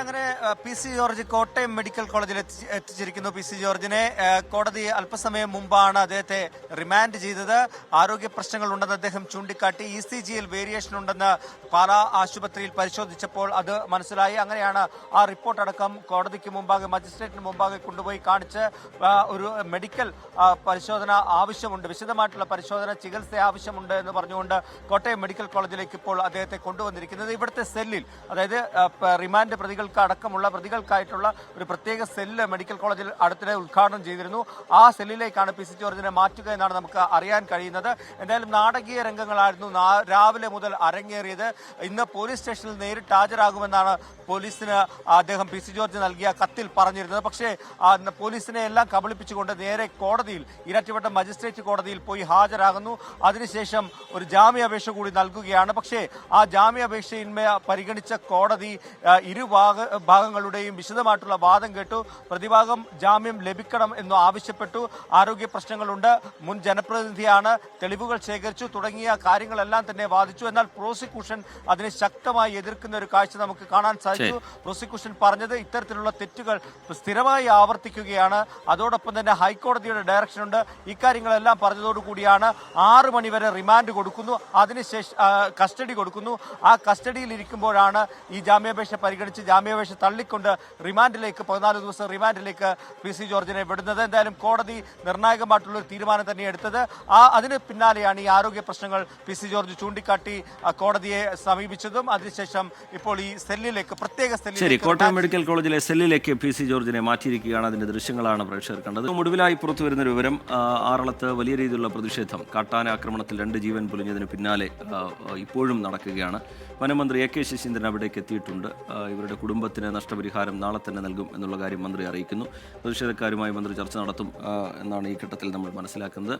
[SPEAKER 14] അങ്ങനെ PC ജോർജ് കോട്ടയം മെഡിക്കൽ കോളേജിൽ എത്തിച്ചിരിക്കുന്നു. PC ജോർജിനെ കോടതി അല്പസമയം മുമ്പാണ് അദ്ദേഹത്തെ റിമാൻഡ് ചെയ്തത്. ആരോഗ്യ പ്രശ്നങ്ങൾ ഉണ്ടെന്ന് അദ്ദേഹം ചൂണ്ടിക്കാട്ടി. ECGയിൽ വേരിയേഷൻ ഉണ്ടെന്ന് പാലാ ആശുപത്രിയിൽ പരിശോധിച്ചപ്പോൾ അത് മനസ്സിലായി. അങ്ങനെയാണ് ആ റിപ്പോർട്ട് അടക്കം കോടതിക്ക് മുമ്പാകെ, മജിസ്ട്രേറ്റിന് മുമ്പാകെ കൊണ്ടുപോയി കാണിച്ച് ഒരു മെഡിക്കൽ പരിശോധന ആവശ്യമുണ്ട്, വിശദമായിട്ടുള്ള പരിശോധന, ചികിത്സ ആവശ്യമുണ്ട് എന്ന് പറഞ്ഞുകൊണ്ട് കോട്ടയം മെഡിക്കൽ കോളേജിലേക്ക് ഇപ്പോൾ അദ്ദേഹത്തെ കൊണ്ടുവന്നിരിക്കുന്നത്. ഇവിടുത്തെ സെല്ലിൽ, അതായത് റിമാൻഡ് പ്രതികൾക്കായിട്ടുള്ള ഒരു പ്രത്യേക സെല്ല് മെഡിക്കൽ കോളേജിൽ അടുത്തിടെ ഉദ്ഘാടനം ചെയ്തിരുന്നു. ആ സെല്ലിലേക്കാണ് PC ജോർജിനെ മാറ്റുക എന്നാണ് നമുക്ക് അറിയാൻ കഴിയുന്നത്. എന്തായാലും നാടകീയ രംഗങ്ങളായിരുന്നു രാവിലെ മുതൽ അരങ്ങേറിയത്. ഇന്ന് പോലീസ് സ്റ്റേഷനിൽ നേരിട്ട് ഹാജരാകുമെന്നാണ് പോലീസിന് അദ്ദേഹം PC ജോർജ് നൽകിയ കത്തിൽ പറഞ്ഞിരുന്നത്. പക്ഷേ പോലീസിനെ എല്ലാം കബളിപ്പിച്ചുകൊണ്ട് നേരെ കോടതിയിൽ, ഈരാറ്റുപേട്ട മജിസ്ട്രേറ്റ് കോടതിയിൽ പോയി ഹാജരാകുന്നു. അതിനുശേഷം ഒരു ജാമ്യാപേക്ഷ കൂടി നൽകുകയാണ്. പക്ഷേ ആ ജാമ്യാപേക്ഷയിന്മേൽ പരിഗണിച്ച കോടതി ഭാഗങ്ങളുടെയും വിശദമായിട്ടുള്ള വാദം കേട്ടു. പ്രതിഭാഗം ജാമ്യം ലഭിക്കണം എന്ന് ആവശ്യപ്പെട്ടു. ആരോഗ്യ പ്രശ്നങ്ങളുണ്ട്, മുൻ ജനപ്രതിനിധിയാണ്, തെളിവുകൾ ശേഖരിച്ചു തുടങ്ങിയ കാര്യങ്ങളെല്ലാം തന്നെ വാദിച്ചു. എന്നാൽ പ്രോസിക്യൂഷൻ അതിനെ ശക്തമായി എതിർക്കുന്ന ഒരു കാഴ്ച നമുക്ക് കാണാൻ സാധിച്ചു. പ്രോസിക്യൂഷൻ പറഞ്ഞത് ഇത്തരത്തിലുള്ള തെറ്റുകൾ സ്ഥിരമായി ആവർത്തിക്കുകയാണ്. അതോടൊപ്പം തന്നെ ഹൈക്കോടതിയുടെ ഡയറക്ഷൻ ഉണ്ട്. ഇക്കാര്യങ്ങളെല്ലാം പറഞ്ഞതോടുകൂടിയാണ് 6 മണി വരെ റിമാൻഡ് കൊടുക്കുന്നു, അതിനുശേഷം കസ്റ്റഡി കൊടുക്കുന്നു. ആ കസ്റ്റഡിയിൽ ഇരിക്കുമ്പോഴാണ് ഈ ജാമ്യാപേക്ഷ പരിഗണിച്ച് ജാമ്യാപേക്ഷ തള്ളിക്കൊണ്ട് 14 ദിവസം റിമാൻഡിലേക്ക് PC ജോർജിനെ വിടുന്നത്. എന്തായാലും കോടതി നിർണായകമായിട്ടുള്ള ഒരു തീരുമാനം തന്നെ എടുത്തത്. അതിന് പിന്നാലെയാണ് ഈ ആരോഗ്യ പ്രശ്നങ്ങൾ PC ജോർജ് ചൂണ്ടിക്കാട്ടി കോടതിയെ സമീപിച്ചതും. അതിനുശേഷം ഇപ്പോൾ ഈ സെല്ലിലേക്ക്, പ്രത്യേക സെല്ലിലേക്ക്,
[SPEAKER 1] കോട്ടയം മെഡിക്കൽ കോളേജിലെ സെല്ലിലേക്ക് PC ജോർജിനെ മാറ്റിയിരിക്കുകയാണ്. അതിന്റെ ദൃശ്യങ്ങളാണ് പ്രേക്ഷകർ കണ്ടത്. ഒടുവിലായി പുറത്തുവരുന്ന ഒരു വിവരം, ആറളത്ത് വലിയ രീതിയിലുള്ള പ്രതിഷേധം, കാട്ടാന ആക്രമണത്തിൽ 2 ജീവൻ പൊലിഞ്ഞതിന് പിന്നാലെ ഇപ്പോഴും നടക്കുകയാണ്. വനമന്ത്രി AK ശശീന്ദ്രൻ അവിടേക്ക് എത്തിയിട്ടുണ്ട്. ഇവരുടെ കുടുംബത്തിന് നഷ്ടപരിഹാരം നാളെ തന്നെ നൽകും എന്നുള്ള കാര്യം മന്ത്രി അറിയിക്കുന്നു. പ്രതിഷേധക്കാരുമായി മന്ത്രി ചർച്ച നടത്തും എന്നാണ് ഈ ഘട്ടത്തിൽ നമ്മൾ മനസ്സിലാക്കുന്നത്.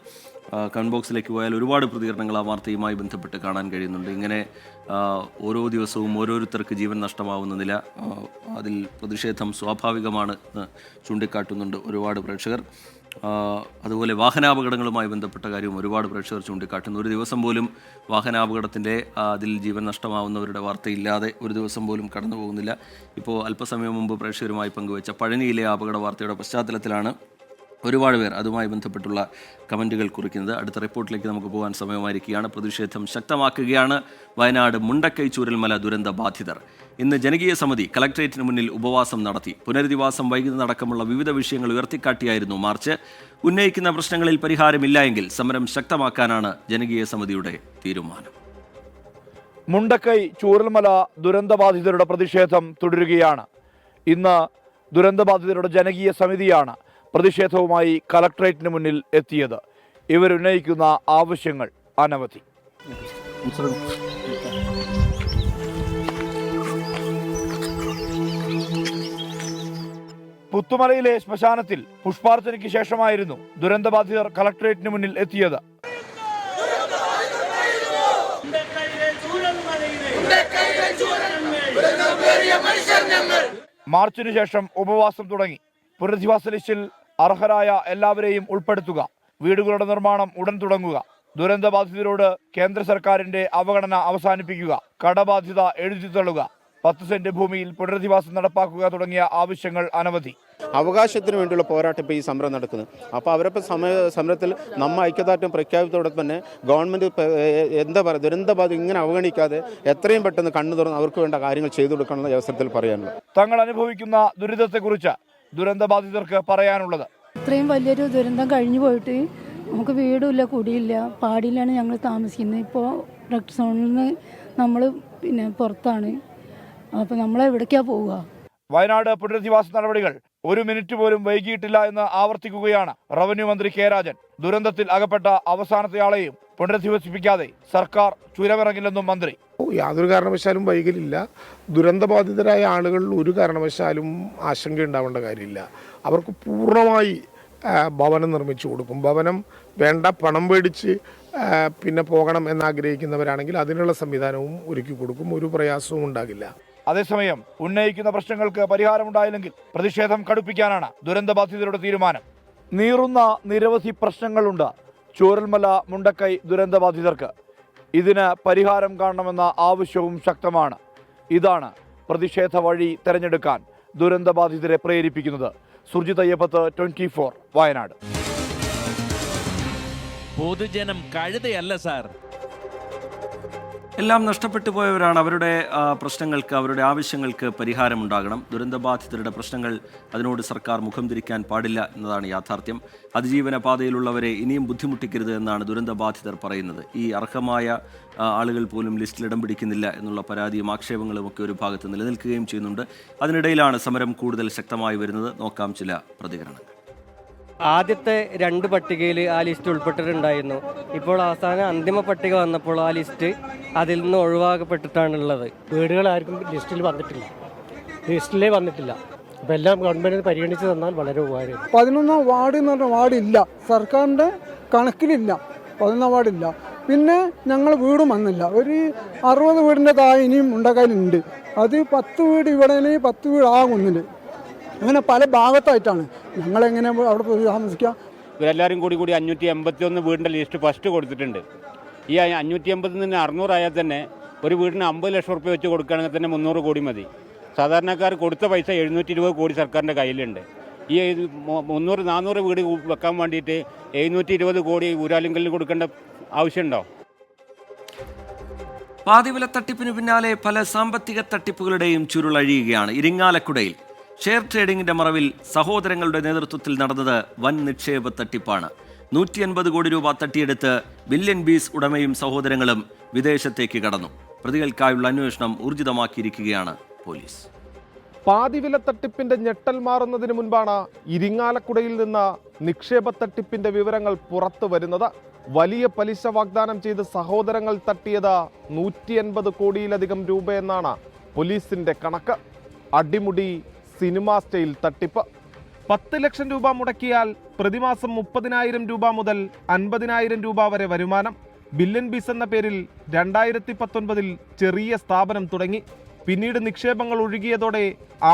[SPEAKER 1] കമന്റ് ബോക്സിലേക്ക് പോയാൽ ഒരുപാട് പ്രതികരണങ്ങൾ ആ വാർത്തയുമായി ബന്ധപ്പെട്ട് കാണാൻ കഴിയുന്നുണ്ട്. ഇങ്ങനെ ഓരോ ദിവസവും ഓരോരുത്തർക്ക് ജീവൻ നഷ്ടമാവുന്ന നില, അതിൽ പ്രതിഷേധം സ്വാഭാവികമാണ് എന്ന് ചൂണ്ടിക്കാട്ടുന്നുണ്ട് ഒരുപാട് പ്രേക്ഷകർ. അതുപോലെ വാഹനാപകടങ്ങളുമായി ബന്ധപ്പെട്ട കാര്യവും ഒരുപാട് പ്രേക്ഷകർ ചൂണ്ടിക്കാട്ടുന്നു. ഒരു ദിവസം പോലും വാഹനാപകടത്തിൻ്റെ അതിൽ ജീവൻ നഷ്ടമാവുന്നവരുടെ വാർത്തയില്ലാതെ ഒരു ദിവസം പോലും കടന്നു പോകുന്നില്ല. ഇപ്പോൾ അല്പസമയം മുമ്പ് പ്രേക്ഷകരുമായി പങ്കുവച്ച പഴനിയിലെ അപകട വാർത്തയുടെ പശ്ചാത്തലത്തിലാണ് ഒരുപാട് പേർ അതുമായി ബന്ധപ്പെട്ടുള്ള കമൻറ്റുകൾ കുറിക്കുന്നത്. അടുത്ത റിപ്പോർട്ടിലേക്ക് നമുക്ക് പോകാൻ സമയമായിരിക്കുകയാണ്. പ്രതിഷേധം ശക്തമാക്കുകയാണ് വയനാട് മുണ്ടക്കൈ ചൂരൽമല ദുരന്ത ബാധിതർ. ഇന്ന് ജനകീയ സമിതി കളക്ടറേറ്റിന് മുന്നിൽ ഉപവാസം നടത്തി. പുനരധിവാസം വൈകുന്നതടക്കമുള്ള വിവിധ വിഷയങ്ങൾ ഉയർത്തിക്കാട്ടിയായിരുന്നു മാർച്ച്. ഉന്നയിക്കുന്ന പ്രശ്നങ്ങളിൽ പരിഹാരമില്ല എങ്കിൽ സമരം ശക്തമാക്കാനാണ് ജനകീയ സമിതിയുടെ തീരുമാനം.
[SPEAKER 15] മുണ്ടക്കൈ ചൂരൽമല ദുരന്തബാധിതരുടെ പ്രതിഷേധം തുടരുകയാണ്. ഇന്ന് ദുരന്തബാധിതരുടെ ജനകീയ സമിതിയാണ് പ്രതിഷേധവുമായി കളക്ടറേറ്റിന് മുന്നിൽ എത്തിയത്. ഇവരുന്നയിക്കുന്ന ആവശ്യങ്ങൾ അനവധി. പുത്തുമലയിലെ ശ്മശാനത്തിൽ പുഷ്പാർച്ചനയ്ക്ക് ശേഷമായിരുന്നു ദുരന്തബാധിതർ കളക്ടറേറ്റിന് മുന്നിൽ എത്തിയത്. മാർച്ചിനു ശേഷം ഉപവാസം തുടങ്ങി. പുനരധിവാസ ലിസ്റ്റിൽ അർഹരായ എല്ലാവരെയും ഉൾപ്പെടുത്തുക, വീടുകളുടെ നിർമ്മാണം ഉടൻ തുടങ്ങുക, ദുരന്തബാധിതരോട് കേന്ദ്ര സർക്കാരിന്റെ അവഗണന അവസാനിപ്പിക്കുക, കടബാധ്യത എഴുതിത്തള്ളുക, 10 സെന്റ് ഭൂമിയിൽ പുനരധിവാസം നടപ്പാക്കുക തുടങ്ങിയ ആവശ്യങ്ങൾ അനവധി.
[SPEAKER 16] അവകാശത്തിന് വേണ്ടിയുള്ള പോരാട്ടം ഇപ്പോൾ ഈ സമരം നടക്കുന്നത്. അപ്പോൾ അവരപ്പോൾ സമരത്തിൽ നമ്മ ഐക്യദാർഢ്യം പ്രഖ്യാപിച്ചതോടെ തന്നെ ഗവൺമെൻറ് എന്താ പറയുക, ദുരന്തബാധിത ഇങ്ങനെ അവഗണിക്കാതെ എത്രയും പെട്ടെന്ന് കണ്ണു തുറന്ന് അവർക്ക് വേണ്ട കാര്യങ്ങൾ ചെയ്തു കൊടുക്കണമെന്ന അവസരത്തിൽ പറയാനുള്ളത്.
[SPEAKER 15] തങ്ങൾ അനുഭവിക്കുന്ന ദുരിതത്തെക്കുറിച്ച് ദുരന്തബാധിതർക്ക് പറയാനുള്ളത്:
[SPEAKER 7] ഇത്രയും വലിയൊരു ദുരന്തം കഴിഞ്ഞു പോയിട്ട് നമുക്ക് വീടുമില്ല, കുടിയില്ല, പാടിയിലാണ് ഞങ്ങൾ താമസിക്കുന്നത്. ഇപ്പോൾ റെഡ് സോണിൽ നിന്ന് നമ്മൾ പുറത്താണ്. അപ്പോൾ നമ്മളെവിടേക്കാണ് പോവുക?
[SPEAKER 15] വയനാട് പുനരധിവാസ നടപടികൾ 1 മിനിറ്റ് പോലും വൈകിയിട്ടില്ല എന്ന് ആവർത്തിക്കുകയാണ് റവന്യൂ മന്ത്രി കെ രാജൻ. ദുരന്തത്തിൽ അകപ്പെട്ട അവസാനത്തെയാളെയും പുനരധിവസിപ്പിക്കാതെ സർക്കാർ ചുരമിറങ്ങില്ലെന്നും മന്ത്രി.
[SPEAKER 17] യാതൊരു കാരണവശാലും വൈകലില്ല. ദുരന്തബാധിതരായ ആളുകളിൽ ഒരു കാരണവശാലും ആശങ്കയുണ്ടാവേണ്ട കാര്യമില്ല. അവർക്ക് പൂർണ്ണമായി ഭവനം നിർമ്മിച്ചു കൊടുക്കും. ഭവനം വേണ്ട, പണം മേടിച്ച് പിന്നെ പോകണം എന്നാഗ്രഹിക്കുന്നവരാണെങ്കിൽ അതിനുള്ള സംവിധാനവും ഒരുക്കി കൊടുക്കും. ഒരു പ്രയാസവും ഉണ്ടാകില്ല.
[SPEAKER 15] അതേസമയം ഉന്നയിക്കുന്ന പ്രശ്നങ്ങൾക്ക് പരിഹാരമുണ്ടായില്ലെങ്കിൽ പ്രതിഷേധം കടുപ്പിക്കാനാണ് ദുരന്തബാധിതരുടെ തീരുമാനം. നീറുന്ന നിരവധി പ്രശ്നങ്ങളുണ്ട് ചൂരൽമല മുണ്ടക്കൈ ദുരന്തബാധിതർക്ക്. ഇതിന് പരിഹാരം കാണണമെന്ന ആവശ്യവും ശക്തമാണ്. ഇതാണ് പ്രതിഷേധ വഴി തെരഞ്ഞെടുക്കാൻ ദുരന്തബാധിതരെ പ്രേരിപ്പിക്കുന്നത്. സുർജിത് അയ്യപ്പത്ത്, 24 വയനാട്.
[SPEAKER 8] പൊതുജനം കഴുതയല്ല സാർ.
[SPEAKER 1] എല്ലാം നഷ്ടപ്പെട്ടു പോയവരാണ്. അവരുടെ പ്രശ്നങ്ങൾക്ക്, അവരുടെ ആവശ്യങ്ങൾക്ക് പരിഹാരമുണ്ടാകണം. ദുരന്തബാധിതരുടെ പ്രശ്നങ്ങൾ, അതിനോട് സർക്കാർ മുഖം തിരിക്കാൻ പാടില്ല എന്നതാണ് യാഥാർത്ഥ്യം. അതിജീവന പാതയിലുള്ളവരെ ഇനിയും ബുദ്ധിമുട്ടിക്കരുത് എന്നാണ് ദുരന്തബാധിതർ പറയുന്നത്. ഈ അർഹമായ ആളുകൾ പോലും ലിസ്റ്റിൽ ഇടം പിടിക്കുന്നില്ല എന്നുള്ള പരാതിയും ആക്ഷേപങ്ങളും ഒക്കെ ഒരു ഭാഗത്ത് നിലനിൽക്കുകയും ചെയ്യുന്നുണ്ട്. അതിനിടയിലാണ് സമരം കൂടുതൽ ശക്തമായി വരുന്നത്. നോക്കാം ചില പ്രതികരണങ്ങൾ.
[SPEAKER 18] ആദ്യത്തെ 2 പട്ടികയിൽ ആ ലിസ്റ്റ് ഉൾപ്പെട്ടിട്ടുണ്ടായിരുന്നു. ഇപ്പോൾ അവസാന അന്തിമ പട്ടിക വന്നപ്പോൾ ആ ലിസ്റ്റ് അതിൽ നിന്ന് ഒഴിവാക്കപ്പെട്ടിട്ടാണുള്ളത്.
[SPEAKER 19] വീടുകളാർക്കും ലിസ്റ്റിൽ വന്നിട്ടില്ല. അപ്പോൾ എല്ലാം ഗവൺമെൻറ് പരിഗണിച്ച് തന്നാൽ വളരെ ഉപകാരം.
[SPEAKER 20] 11 വാർഡ് എന്ന് പറഞ്ഞ വാർഡില്ല, സർക്കാരിൻ്റെ കണക്കിലില്ല. 11 വാർഡില്ല. പിന്നെ ഞങ്ങൾ വീടും വന്നില്ല. ഒരു 60 വീടിൻ്റെ താഴെ ഇനിയും ഉണ്ടാക്കാനുണ്ട്. അത് 10 വീട് ഇവിടെ 10 വീട് ആകുന്നില്ല. അങ്ങനെ പല ഭാഗത്തായിട്ടാണ്. ഞങ്ങളെങ്ങനെ അവിടെ പോയി താമസിക്കുക?
[SPEAKER 21] ഇവരെല്ലാവരും കൂടി 581 വീടിൻ്റെ ലിസ്റ്റ് ഫസ്റ്റ് കൊടുത്തിട്ടുണ്ട്. ഈ 580 നിന്ന് 600 ആയാൽ തന്നെ ഒരു വീടിന് 50 ലക്ഷം റുപ്യ വെച്ച് കൊടുക്കുകയാണെങ്കിൽ തന്നെ 300 കോടി മതി. സാധാരണക്കാർ കൊടുത്ത പൈസ 720 കോടി സർക്കാരിൻ്റെ കയ്യിലുണ്ട്. ഈ 300-400 വീട് വെക്കാൻ വേണ്ടിയിട്ട് 720 കോടി ഊരാലിങ്കലിന് കൊടുക്കേണ്ട ആവശ്യമുണ്ടോ?
[SPEAKER 1] പാതിവില തട്ടിപ്പിന് പിന്നാലെ പല സാമ്പത്തിക തട്ടിപ്പുകളുടെയും ചുരുളഴിയുകയാണ് ഇരിങ്ങാലക്കുടയിൽ. ഷെയർ ട്രേഡിംഗിന്റെ മറവിൽ സഹോദരങ്ങളുടെ നേതൃത്വത്തിൽ നടന്നത് വൻ നിക്ഷേപ തട്ടിപ്പാണ്. 150 കോടി രൂപ തട്ടിയെടുത്ത് ബില്യൺ ബീസ് ഉടമയും സഹോദരങ്ങളും വിദേശത്തേക്ക് കടന്നു. പ്രതികൾക്കായുള്ള അന്വേഷണം ഊർജിതമാക്കിയിരിക്കുകയാണ് പോലീസ്.
[SPEAKER 22] പാതിവില തട്ടിപ്പിന്റെ ഞെട്ടൽ മാറുന്നതിന് മുൻപാണ് ഇരിങ്ങാലക്കുടയിൽ നിന്ന് നിക്ഷേപ തട്ടിപ്പിന്റെ വിവരങ്ങൾ പുറത്തു വരുന്നത്. വലിയ പലിശ വാഗ്ദാനം ചെയ്ത് സഹോദരങ്ങൾ തട്ടിയത് 150 കോടിയിലധികം രൂപയെന്നാണ് പോലീസിന്റെ കണക്ക്. അടിമുടി സിനിമാ സ്റ്റൈൽ തട്ടിപ്പ്. 10 ലക്ഷം രൂപ മുടക്കിയാൽ പ്രതിമാസം 30,000 രൂപ മുതൽ 50,000 രൂപ വരെ വരുമാനം. ബില്യൺ ബീസ് എന്ന പേരിൽ 2019 ചെറിയ സ്ഥാപനം തുടങ്ങി. പിന്നീട് നിക്ഷേപങ്ങൾ ഒഴുകിയതോടെ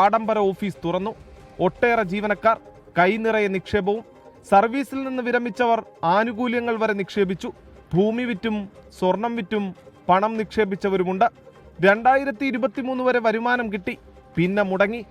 [SPEAKER 22] ആഡംബര ഓഫീസ് തുറന്നു. ഒട്ടേറെ ജീവനക്കാർ, കൈനിറയെ നിക്ഷേപവും. സർവീസിൽ നിന്ന് വിരമിച്ചവർ ആനുകൂല്യങ്ങൾ വരെ നിക്ഷേപിച്ചു. ഭൂമി വിറ്റും സ്വർണം വിറ്റും പണം നിക്ഷേപിച്ചവരുമുണ്ട്. 2023 വരെ വരുമാനം കിട്ടി, പിന്നെ മുടങ്ങി.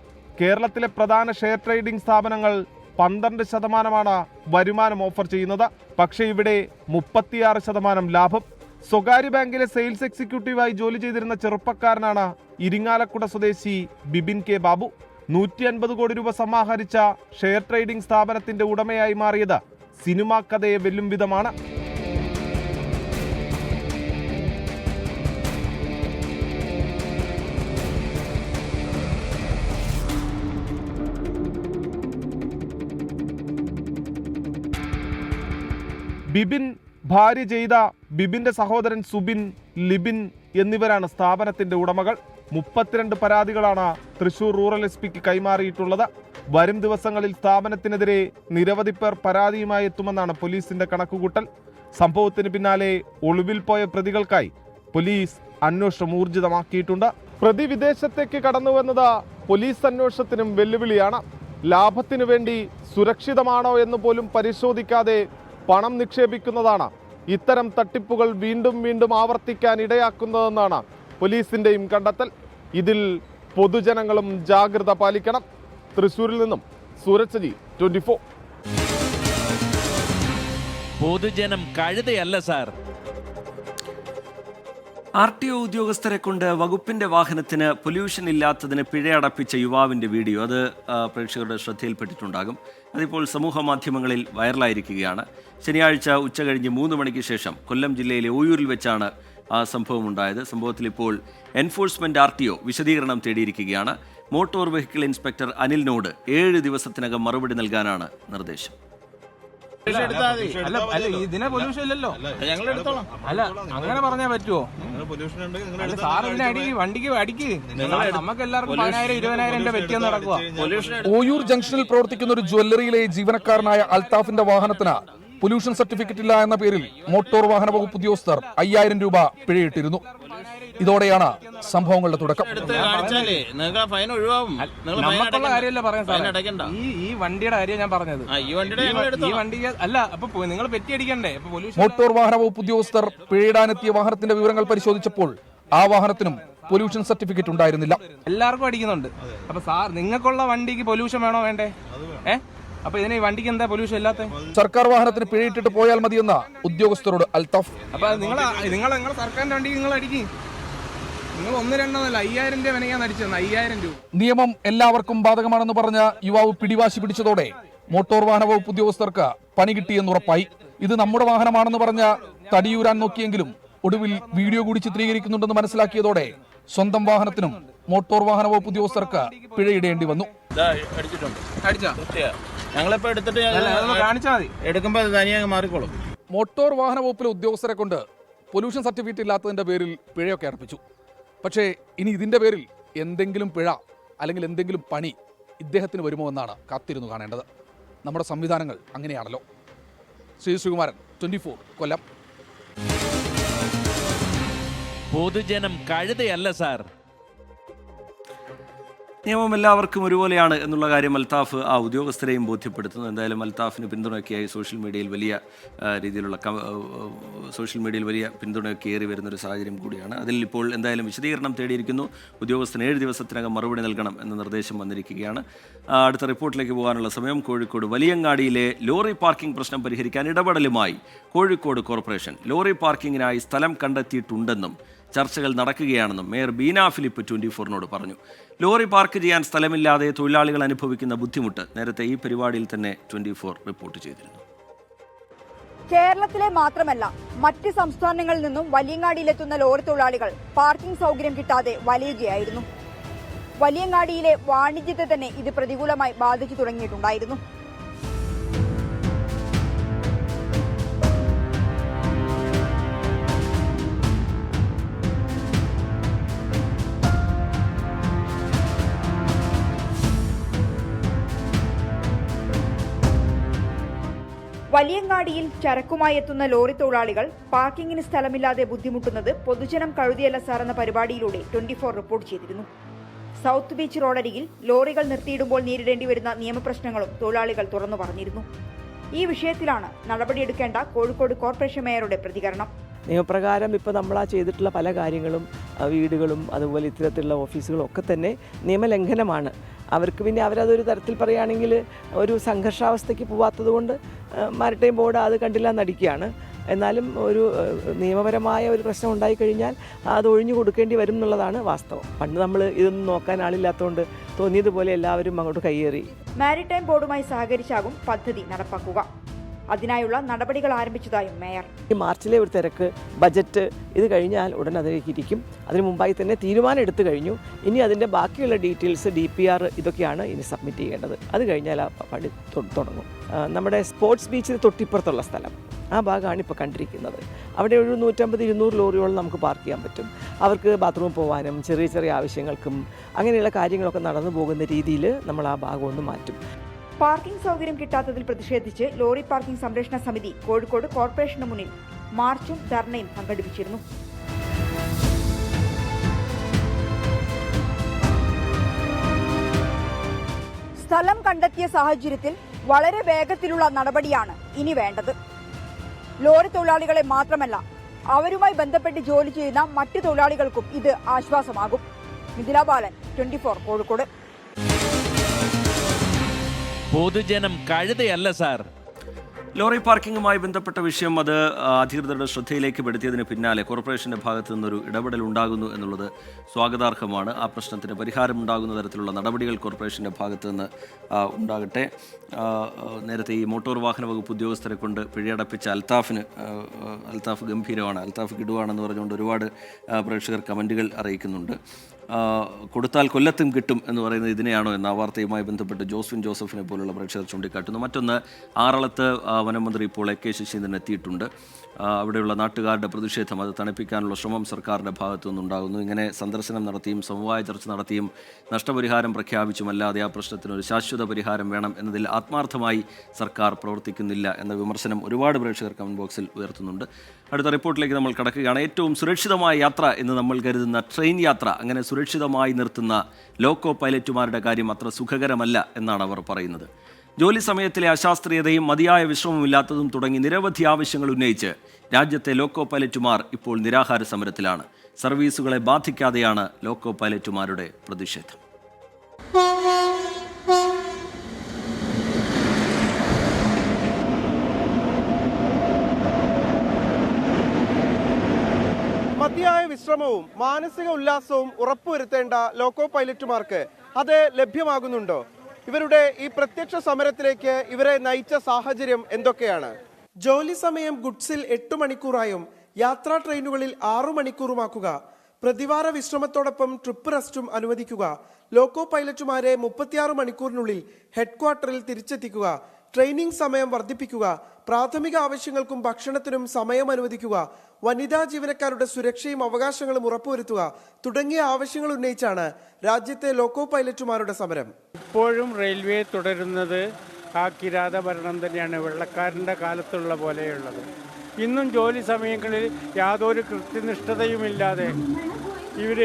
[SPEAKER 22] കേരളത്തിലെ പ്രധാന ഷെയർ ട്രേഡിംഗ് സ്ഥാപനങ്ങൾ 12% വരുമാനം ഓഫർ ചെയ്യുന്നത്. പക്ഷേ ഇവിടെ 36% ലാഭം. സ്വകാര്യ ബാങ്കിലെ സെയിൽസ് എക്സിക്യൂട്ടീവായി ജോലി ചെയ്തിരുന്ന ചെറുപ്പക്കാരനാണ് ഇരിങ്ങാലക്കുട സ്വദേശി ബിബിൻ കെ ബാബു. 150 കോടി രൂപ സമാഹരിച്ച ഷെയർ ട്രേഡിംഗ് സ്ഥാപനത്തിന്റെ ഉടമയായി മാറിയത് സിനിമാ കഥയെ വെല്ലും വിധമാണ്. ബിബിൻ, ഭാര്യ ജയ്ത, ബിബിന്റെ സഹോദരൻ സുബിൻ, ലിബിൻ എന്നിവരാണ് സ്ഥാപനത്തിന്റെ ഉടമകൾ. 32 പരാതികളാണ് തൃശൂർ റൂറൽ SP കൈമാറിയിട്ടുള്ളത്. വരും ദിവസങ്ങളിൽ സ്ഥാപനത്തിനെതിരെ നിരവധി പേർ പരാതിയുമായി എത്തുമെന്നാണ് പോലീസിന്റെ കണക്കുകൂട്ടൽ. സംഭവത്തിന് പിന്നാലെ ഒളിവിൽ പോയ പ്രതികൾക്കായി പോലീസ് അന്വേഷണം ഊർജിതമാക്കിയിട്ടുണ്ട്. പ്രതി വിദേശത്തേക്ക് കടന്നുവെന്നത് പോലീസ് അന്വേഷണത്തിനും വെല്ലുവിളിയാണ്. ലാഭത്തിനു വേണ്ടി സുരക്ഷിതമാണോ എന്ന് പോലും പരിശോധിക്കാതെ പണം നിക്ഷേപിക്കുന്നതാണ് ഇത്തരം തട്ടിപ്പുകൾ വീണ്ടും വീണ്ടും ആവർത്തിക്കാൻ ഇടയാക്കുന്നതെന്നാണ് പോലീസിന്റെയും കണ്ടെത്തൽ. ഇതിൽ പൊതുജനങ്ങളും ജാഗ്രത പാലിക്കണം. തൃശ്ശൂരിൽ നിന്നും സൂരജ് സജി, 24.
[SPEAKER 8] പൊതുജനം കഴുതയല്ല സാർ.
[SPEAKER 1] RTO ഉദ്യോഗസ്ഥരെ കൊണ്ട് വകുപ്പിന്റെ വാഹനത്തിന് പൊല്യൂഷൻ ഇല്ലാത്തതിന് പിഴയടപ്പിച്ച യുവാവിന്റെ വീഡിയോ അത് പ്രേക്ഷകരുടെ ശ്രദ്ധയിൽപ്പെട്ടിട്ടുണ്ടാകും. അതിപ്പോൾ സമൂഹ മാധ്യമങ്ങളിൽ വൈറലായിരിക്കുകയാണ്. ശനിയാഴ്ച ഉച്ചകഴിഞ്ഞ് 3 മണിക്ക് ശേഷം കൊല്ലം ജില്ലയിലെ ഓയൂരിൽ വെച്ചാണ് ആ സംഭവം ഉണ്ടായത്. സംഭവത്തിൽ ഇപ്പോൾ എൻഫോഴ്സ്മെന്റ് RTO വിശദീകരണം തേടിയിരിക്കുകയാണ്. മോട്ടോർ വെഹിക്കിൾ ഇൻസ്പെക്ടർ അനിലിനോട് 7 ദിവസത്തിനകം മറുപടി നൽകാനാണ് നിർദ്ദേശം.
[SPEAKER 2] ഇതിനെ പൊല്യൂഷൻ ഇല്ലല്ലോ, ഞങ്ങൾ എടുത്തോളാം. അല്ല അങ്ങനെ പറഞ്ഞാൽ പറ്റുമോ? സാർ ഇതിനെ വണ്ടിക്ക് അടിക്ക്. നമുക്ക് എല്ലാവർക്കും 10,000-20,000 പറ്റിയെന്ന് നടക്കുക.
[SPEAKER 5] ഓയൂർ ജംഗ്ഷനിൽ പ്രവർത്തിക്കുന്ന ഒരു ജ്വല്ലറിയിലെ ജീവനക്കാരനായ അൽത്താഫിന്റെ വാഹനത്തിന് പൊല്യൂഷൻ സർട്ടിഫിക്കറ്റ് ഇല്ല എന്ന പേരിൽ മോട്ടോർ വാഹന വകുപ്പ് ഉദ്യോഗസ്ഥർ 5,000 രൂപ പിഴയിട്ടിരുന്നു. ഇതോടെയാണ് സംഭവങ്ങളുടെ തുടക്കം.
[SPEAKER 2] നമുക്കുള്ള കാര്യമല്ല പറയാൻ, ഈ വണ്ടിയുടെ കാര്യം ഞാൻ പറഞ്ഞത്. ഈ വണ്ടി അല്ല, അപ്പൊ നിങ്ങൾ പെറ്റിയടിക്കണ്ടേ?
[SPEAKER 5] മോട്ടോർ വാഹന വകുപ്പ് ഉദ്യോഗസ്ഥർ പിഴയിടാനെത്തിയ വാഹനത്തിന്റെ വിവരങ്ങൾ പരിശോധിച്ചപ്പോൾ ആ വാഹനത്തിനും പൊല്യൂഷൻ സർട്ടിഫിക്കറ്റ് ഉണ്ടായിരുന്നില്ല.
[SPEAKER 2] എല്ലാവർക്കും അടിക്കുന്നുണ്ട്. അപ്പൊ സാർ, നിങ്ങൾക്കുള്ള വണ്ടിക്ക് പൊല്യൂഷൻ വേണോ വേണ്ടേ? അപ്പൊ ഇതിന് ഈ വണ്ടിക്ക് എന്താ പൊല്യൂഷൻ ഇല്ലാത്ത?
[SPEAKER 5] സർക്കാർ വാഹനത്തിന് പിഴയിട്ടിട്ട് പോയാൽ മതിയെന്ന ഉദ്യോഗസ്ഥരോട് അൽത്താഫ്.
[SPEAKER 2] അപ്പൊ നിങ്ങൾ സർക്കാരിന്റെ വണ്ടിക്ക് നിങ്ങൾ അടിക്കും. നിങ്ങൾ 1-2 5,000 രൂപ വിനയാൻ അടിച്ചത്. 5,000 രൂപ.
[SPEAKER 5] നിയമം എല്ലാവർക്കും ബാധകമാണെന്ന് പറഞ്ഞ യുവാവ് പിടിവാശി പിടിച്ചതോടെ മോട്ടോർ വാഹന വകുപ്പ് ഉദ്യോഗസ്ഥർക്ക് പണി കിട്ടിയെന്ന് ഉറപ്പായി. ഇത് നമ്മുടെ വാഹനമാണെന്ന് പറഞ്ഞ തടിയൂരാൻ നോക്കിയെങ്കിലും ഒടുവിൽ വീഡിയോ കൂടി ചിത്രീകരിക്കുന്നുണ്ടെന്ന് മനസ്സിലാക്കിയതോടെ സ്വന്തം വാഹനത്തിനും മോട്ടോർ വാഹന വകുപ്പ് ഉദ്യോഗസ്ഥർക്ക് പിഴയിടേണ്ടി വന്നു. മോട്ടോർ വാഹന വകുപ്പിലെ ഉദ്യോഗസ്ഥരെ കൊണ്ട് പൊല്യൂഷൻ സർട്ടിഫിക്കറ്റ് ഇല്ലാത്തതിന്റെ പേരിൽ പിഴയൊക്കെ അർപ്പിച്ചു. പക്ഷേ ഇനി ഇതിന്റെ പേരിൽ എന്തെങ്കിലും പിഴ അല്ലെങ്കിൽ എന്തെങ്കിലും പണി ഇദ്ദേഹത്തിന് വരുമോ എന്നാണ് കാത്തിരുന്നു കാണേണ്ടത്. നമ്മുടെ സംവിധാനങ്ങൾ അങ്ങനെയാണല്ലോ. ശ്രീകുമാരൻ, 24, കൊല്ലം.
[SPEAKER 8] പൊതുജനം കഴുതയല്ല സാർ.
[SPEAKER 1] നിയമം എല്ലാവർക്കും ഒരുപോലെയാണ് എന്നുള്ള കാര്യം അൽത്താഫ് ആ ഉദ്യോഗസ്ഥരെയും ബോധ്യപ്പെടുത്തുന്നു. എന്തായാലും അൽത്താഫിന് പിന്തുണയ്ക്കായി സോഷ്യൽ മീഡിയയിൽ വലിയ പിന്തുണയൊക്കെ ഏറി വരുന്നൊരു സാഹചര്യം കൂടിയാണ്. അതിൽ ഇപ്പോൾ എന്തായാലും വിശദീകരണം തേടിയിരിക്കുന്നു. ഉദ്യോഗസ്ഥന് 7 ദിവസത്തിനകം മറുപടി നൽകണം എന്ന നിർദ്ദേശം വന്നിരിക്കുകയാണ്. അടുത്ത റിപ്പോർട്ടിലേക്ക് പോകാനുള്ള സമയം. കോഴിക്കോട് വലിയങ്ങാടിയിലെ ലോറി പാർക്കിംഗ് പ്രശ്നം പരിഹരിക്കാൻ ഇടപെടലുമായി കോഴിക്കോട് കോർപ്പറേഷൻ. ലോറി പാർക്കിങ്ങിനായി സ്ഥലം കണ്ടെത്തിയിട്ടുണ്ടെന്നും ചർച്ചകൾ നടക്കുകയാണെന്നും മേയർ ബീന ഫിലിപ്പ് 24-നോട് പറഞ്ഞു. ലോറി പാർക്ക് ചെയ്യാൻ സ്ഥലമില്ലാതെ തൊഴിലാളികൾ അനുഭവിക്കുന്ന ബുദ്ധിമുട്ട് നേരത്തെ ഈ പരിപാടിയിൽ തന്നെ 24 റിപ്പോർട്ട് ചെയ്തിരുന്നു.
[SPEAKER 23] കേരളത്തിലെ മാത്രമല്ല മറ്റ് സംസ്ഥാനങ്ങളിൽ നിന്നും വലിയങ്ങാടിയിലെത്തുന്ന ലോറി തൊഴിലാളികൾ പാർക്കിംഗ് സൗകര്യം കിട്ടാതെ വലയുകയായിരുന്നു. വലിയങ്ങാടിയിലെ വാണിജ്യത്തെ തന്നെ ഇത് പ്രതികൂലമായി ബാധിച്ചു തുടങ്ങിയിട്ടുണ്ടായിരുന്നു. വലിയങ്ങാടിയിൽ ചരക്കുമായി എത്തുന്ന ലോറി തൊഴിലാളികൾ പാർക്കിങ്ങിന് സ്ഥലമില്ലാതെ ബുദ്ധിമുട്ടുന്നത് പൊതുജനം കഴുതിയല്ല സാർ എന്ന പരിപാടിയിലൂടെ 24 റിപ്പോർട്ട് ചെയ്തിരുന്നു. സൗത്ത് ബീച്ച് റോഡരികിൽ ലോറികൾ നിർത്തിയിടുമ്പോൾ നേരിടേണ്ടി വരുന്ന നിയമപ്രശ്നങ്ങളും തൊഴിലാളികൾ തുറന്നു പറഞ്ഞിരുന്നു. ഈ വിഷയത്തിലാണ് നടപടിയെടുക്കേണ്ട കോഴിക്കോട് കോർപ്പറേഷൻ മേയറുടെ പ്രതികരണം.
[SPEAKER 4] നിയമപ്രകാരം ഇപ്പോൾ നമ്മൾ ചെയ്തിട്ടുള്ള പല കാര്യങ്ങളും, വീടുകളും അതുപോലെ ഇത്തരത്തിലുള്ള ഓഫീസുകളും ഒക്കെ തന്നെ നിയമലംഘനമാണ്. അവർക്ക് പിന്നെ അവരതൊരു തരത്തിൽ പറയുകയാണെങ്കിൽ ഒരു സംഘർഷാവസ്ഥയ്ക്ക് പോവാത്തത് കൊണ്ട് മാരിടൈം ബോർഡ് അത് കണ്ടില്ല നടിക്കുകയാണ്. എന്നാലും ഒരു നിയമപരമായ ഒരു പ്രശ്നം ഉണ്ടായിക്കഴിഞ്ഞാൽ അത് ഒഴിഞ്ഞു കൊടുക്കേണ്ടി വരും എന്നുള്ളതാണ് വാസ്തവം. പണ്ട് നമ്മൾ ഇതൊന്നും നോക്കാൻ ആളില്ലാത്തതുകൊണ്ട് തോന്നിയതുപോലെ എല്ലാവരും അങ്ങോട്ട് കയ്യേറി.
[SPEAKER 23] മാരിടൈം ബോർഡുമായി സഹകരിച്ചാകും പദ്ധതി നടപ്പാക്കുക. അതിനായുള്ള നടപടികൾ ആരംഭിച്ചതായും മേയർ.
[SPEAKER 4] ഈ മാർച്ചിലെ ഒരു തിരക്ക്, ബജറ്റ് ഇത് കഴിഞ്ഞാൽ ഉടൻ അതിലേക്ക് ഇരിക്കും. അതിനു മുമ്പായി തന്നെ തീരുമാനം എടുത്തു കഴിഞ്ഞു. ഇനി അതിൻ്റെ ബാക്കിയുള്ള ഡീറ്റെയിൽസ് DPR ഇതൊക്കെയാണ് ഇനി സബ്മിറ്റ് ചെയ്യേണ്ടത്. അത് കഴിഞ്ഞാൽ ആ പണി തുടങ്ങും. നമ്മുടെ സ്പോർട്സ് ബീച്ചിന് തൊട്ടിപ്പുറത്തുള്ള സ്ഥലം, ആ ഭാഗമാണ് ഇപ്പോൾ കണ്ടിരിക്കുന്നത്. അവിടെ ഒരു 150-200 ലോറിയോളം നമുക്ക് പാർക്ക് ചെയ്യാൻ പറ്റും. അവർക്ക് ബാത്റൂമിൽ പോകാനും ചെറിയ ചെറിയ ആവശ്യങ്ങൾക്കും അങ്ങനെയുള്ള കാര്യങ്ങളൊക്കെ നടന്നു പോകുന്ന രീതിയിൽ നമ്മൾ ആ ഭാഗം ഒന്ന് മാറ്റും.
[SPEAKER 23] പാർക്കിംഗ് സൗകര്യം കിട്ടാത്തതിൽ പ്രതിഷേധിച്ച് ലോറി പാർക്കിംഗ് സംരക്ഷണ സമിതി കോഴിക്കോട് കോർപ്പറേഷന് മുന്നിൽ മാർച്ചും ധർണയും സംഘടിപ്പിച്ചിരുന്നു. സ്ഥലം കണ്ടെത്തിയ സാഹചര്യത്തിൽ വളരെ വേഗത്തിലുള്ള നടപടിയാണ് ഇനി വേണ്ടത്. ലോറി തൊഴിലാളികളെ മാത്രമല്ല, അവരുമായി ബന്ധപ്പെട്ട് ജോലി ചെയ്യുന്ന മറ്റു തൊഴിലാളികൾക്കും ഇത് ആശ്വാസമാകും. മിഥില ബാലൻ, 24 കോഴിക്കോട്.
[SPEAKER 8] പൊതുജനം കഴുതയല്ല സാർ.
[SPEAKER 1] ലോറി പാർക്കിങ്ങുമായി ബന്ധപ്പെട്ട വിഷയം അത് അധികൃതരുടെ ശ്രദ്ധയിലേക്ക് പെടുത്തിയതിന് പിന്നാലെ കോർപ്പറേഷൻ്റെ ഭാഗത്തു നിന്നൊരു ഇടപെടൽ ഉണ്ടാകുന്നു എന്നുള്ളത് സ്വാഗതാർഹമാണ്. ആ പ്രശ്നത്തിന് പരിഹാരം ഉണ്ടാകുന്ന തരത്തിലുള്ള നടപടികൾ കോർപ്പറേഷൻ്റെ ഭാഗത്തു നിന്ന് ഉണ്ടാകട്ടെ. നേരത്തെ ഈ മോട്ടോർ വാഹന വകുപ്പ് ഉദ്യോഗസ്ഥരെ കൊണ്ട് പിഴയടപ്പിച്ച അൽത്താഫ് ഗംഭീരമാണ്, അൽത്താഫ് കിടുവാണെന്ന് പറഞ്ഞുകൊണ്ട് ഒരുപാട് പ്രേക്ഷകർ കമൻറ്റുകൾ അറിയിക്കുന്നുണ്ട്. കൊടുത്താൽ കൊല്ലത്തും കിട്ടും എന്ന് പറയുന്നത് ഇതിനെയാണോ എന്ന വാർത്തയുമായി ബന്ധപ്പെട്ട് ജോസ്വിൻ ജോസഫിനെ പോലുള്ള പ്രേക്ഷകർ ചൂണ്ടിക്കാട്ടുന്നു. മറ്റൊന്ന്, ആറളത്ത് വനമന്ത്രി ഇപ്പോൾ AK ശശീന്ദ്രൻ എത്തിയിട്ടുണ്ട്. അവിടെയുള്ള നാട്ടുകാരുടെ പ്രതിഷേധം അത് തണുപ്പിക്കാനുള്ള ശ്രമം സർക്കാരിൻ്റെ ഭാഗത്തു നിന്നുണ്ടാകുന്നു. ഇങ്ങനെ സന്ദർശനം നടത്തിയും സമവായ ചർച്ച നടത്തിയും നഷ്ടപരിഹാരം പ്രഖ്യാപിച്ചുമല്ലാതെ ആ പ്രശ്നത്തിനൊരു ശാശ്വത പരിഹാരം വേണം എന്നതിൽ ആത്മാർത്ഥമായി സർക്കാർ പ്രവർത്തിക്കുന്നില്ല എന്ന വിമർശനം ഒരുപാട് പ്രേക്ഷകർ കമൻറ്റ് ബോക്സിൽ ഉയർത്തുന്നുണ്ട്. അടുത്ത റിപ്പോർട്ടിലേക്ക് നമ്മൾ കടക്കുകയാണ്. ഏറ്റവും സുരക്ഷിതമായ യാത്ര എന്ന് നമ്മൾ കരുതുന്ന ട്രെയിൻ യാത്ര അങ്ങനെ സുരക്ഷിതമായി നിർത്തുന്ന ലോക്കോ പൈലറ്റുമാരുടെ കാര്യം അത്ര സുഖകരമല്ല എന്നാണ് അവർ പറയുന്നത്. ജോലി സമയത്തിലെ അശാസ്ത്രീയതയും മതിയായ വിശ്രമമില്ലാത്തതും തുടങ്ങി നിരവധി ആവശ്യങ്ങൾ ഉന്നയിച്ച് രാജ്യത്തെ ലോക്കോ പൈലറ്റുമാർ ഇപ്പോൾ നിരാഹാര സമരത്തിലാണ്. സർവീസുകളെ ബാധിക്കാതെയാണ് ലോക്കോ പൈലറ്റുമാരുടെ പ്രതിഷേധം.
[SPEAKER 9] മതിയായ വിശ്രമവും മാനസിക ഉല്ലാസവും ഉറപ്പുവരുത്തേണ്ട ലോക്കോ പൈലറ്റുമാർക്ക് അത് ലഭ്യമാകുന്നുണ്ടോ? ഇവരുടെ ഈ പ്രത്യക്ഷ സമരത്തിലേക്ക് ഇവരെ നയിച്ച സാഹചര്യം എന്തൊക്കെയാണ്? ജോലി സമയം ഗുഡ്സിൽ 8 മണിക്കൂറായും യാത്രാ ട്രെയിനുകളിൽ 6 മണിക്കൂറുമാക്കുക, പ്രതിവാര വിശ്രമത്തോടൊപ്പം ട്രിപ്പ് റെസ്റ്റും അനുവദിക്കുക, ലോക്കോ പൈലറ്റുമാരെ 36 മണിക്കൂറിനുള്ളിൽ ഹെഡ്ക്വാർട്ടറിൽ തിരിച്ചെത്തിക്കുക, ട്രെയിനിങ് സമയം വർദ്ധിപ്പിക്കുക, പ്രാഥമിക ആവശ്യങ്ങൾക്കും ഭക്ഷണത്തിനും സമയം അനുവദിക്കുക, വനിതാ ജീവനക്കാരുടെ സുരക്ഷയും അവകാശങ്ങളും ഉറപ്പുവരുത്തുക തുടങ്ങിയ ആവശ്യങ്ങൾ ഉന്നയിച്ചാണ് രാജ്യത്തെ ലോക്കോ പൈലറ്റുമാരുടെ സമരം.
[SPEAKER 6] ഇപ്പോഴും റെയിൽവേ തുടരുന്നത് ആ കിരാത ഭരണം തന്നെയാണ്, വെള്ളക്കാരൻ്റെ കാലത്തുള്ള പോലെയുള്ളത്. ഇന്നും ജോലി സമയങ്ങളിൽ യാതൊരു കൃത്യനിഷ്ഠതയുമില്ലാതെ ഇവർ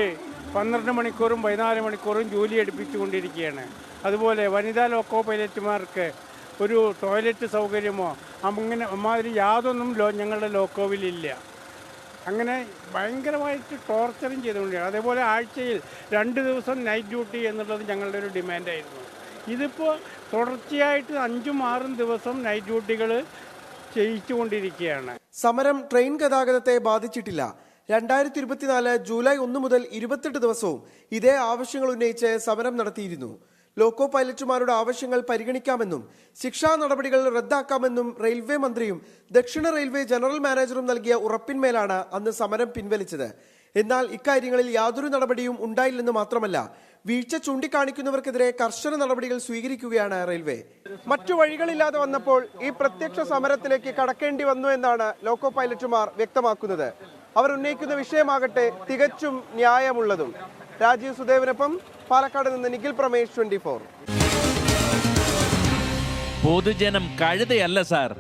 [SPEAKER 6] 12 മണിക്കൂറും 14 മണിക്കൂറും ജോലി എടുപ്പിച്ചുകൊണ്ടിരിക്കുകയാണ്. അതുപോലെ വനിതാ ലോക്കോ പൈലറ്റുമാർക്ക് ഒരു ടോയ്ലറ്റ് സൗകര്യമോ അങ്ങനെ അമ്മാതിരി യാതൊന്നും ഞങ്ങളുടെ ലോക്കോവിലില്ല. അങ്ങനെ ഭയങ്കരമായിട്ട് ടോർച്ചറും ചെയ്തുകൊണ്ടിരിക്കുകയാണ്. അതേപോലെ ആഴ്ചയിൽ 2 ദിവസം നൈറ്റ് ഡ്യൂട്ടി എന്നുള്ളത് ഞങ്ങളുടെ ഒരു ഡിമാൻഡായിരുന്നു. ഇതിപ്പോൾ തുടർച്ചയായിട്ട് 5-6 ദിവസം നൈറ്റ് ഡ്യൂട്ടികൾ ചെയ്യിച്ചുകൊണ്ടിരിക്കുകയാണ്.
[SPEAKER 9] സമരം ട്രെയിൻ ഗതാഗതത്തെ ബാധിച്ചിട്ടില്ല. 2024 ജൂലൈ 1 മുതൽ 28 ദിവസവും ഇതേ ആവശ്യങ്ങൾ ഉന്നയിച്ച് സമരം നടത്തിയിരുന്നു. ലോക്കോ പൈലറ്റുമാരുടെ ആവശ്യങ്ങൾ പരിഗണിക്കാമെന്നും ശിക്ഷാ നടപടികൾ റദ്ദാക്കാമെന്നും റെയിൽവേ മന്ത്രിയും ദക്ഷിണ റെയിൽവേ ജനറൽ മാനേജറും നൽകിയ ഉറപ്പിന്മേലാണ് അന്ന് സമരം പിൻവലിച്ചത്. എന്നാൽ ഇക്കാര്യങ്ങളിൽ യാതൊരു നടപടിയും ഉണ്ടായില്ലെന്ന് മാത്രമല്ല, വീഴ്ച ചൂണ്ടിക്കാണിക്കുന്നവർക്കെതിരെ കർശന നടപടികൾ സ്വീകരിക്കുകയാണ് റെയിൽവേ. മറ്റു വഴികളില്ലാതെ വന്നപ്പോൾ ഈ പ്രത്യക്ഷ സമരത്തിലേക്ക് കടക്കേണ്ടി വന്നു എന്നാണ് ലോക്കോ പൈലറ്റുമാർ വ്യക്തമാക്കുന്നത്. അവർ ഉന്നയിക്കുന്ന വിഷയമാകട്ടെ തികച്ചും ന്യായമുള്ളതും. രാജീവ് സുദേവനൊപ്പം പാലക്കാട് നിന്ന് നിഖിൽ പ്രമേഷ്, 24.
[SPEAKER 8] പൊതുജനം കഴുതയല്ല സാർ.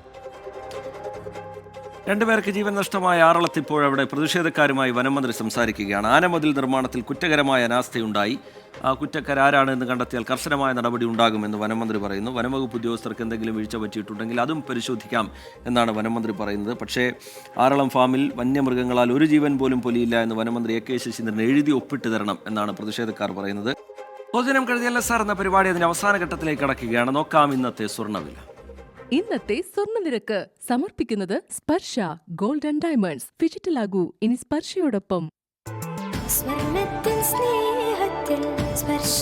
[SPEAKER 1] രണ്ടുപേർക്ക് ജീവൻ നഷ്ടമായ ആറളത്ത് ഇപ്പോഴവിടെ പ്രതിഷേധക്കാരുമായി വനമന്ത്രി സംസാരിക്കുകയാണ്. ആനമതിൽ നിർമ്മാണത്തിൽ കുറ്റകരമായ അനാസ്ഥയുണ്ടായി. ആ കുറ്റക്കാരാരാണ് എന്ന് കണ്ടെത്തിയാൽ കർശനമായ നടപടി ഉണ്ടാകുമെന്ന് വനമന്ത്രി പറയുന്നു. വനംവകുപ്പ് ഉദ്യോഗസ്ഥർക്ക് എന്തെങ്കിലും വീഴ്ച പറ്റിയിട്ടുണ്ടെങ്കിൽ അതും പരിശോധിക്കാം എന്നാണ് വനമന്ത്രി പറയുന്നത്. പക്ഷേ ആറളം ഫാമിൽ വന്യമൃഗങ്ങളാൽ ഒരു ജീവൻ പോലും പൊലിയില്ല എന്ന് വനമന്ത്രി AK ശശീന്ദ്രൻ എഴുതി ഒപ്പിട്ട് തരണം എന്നാണ് പ്രതിഷേധക്കാർ പറയുന്നത്. പൊതുജനം കഴുതിയല്ല സാർ എന്ന പരിപാടി അതിന്റെ അവസാന ഘട്ടത്തിലേക്ക് കടക്കുകയാണ്. നോക്കാം ഇന്നത്തെ സ്വർണ്ണവില.
[SPEAKER 3] ഇന്നത്തെ സ്വർണ്ണനിരക്ക് സമർപ്പിക്കുന്നത് സ്പർശ ഗോൾഡ് ആൻഡ് ഡയമണ്ട്സ്. ഡിജിറ്റലാകൂ ഇനി സ്പർശയോടൊപ്പം. സ്വർണ്ണത്തിൽ സ്നേഹത്തിൽ സ്പർശ.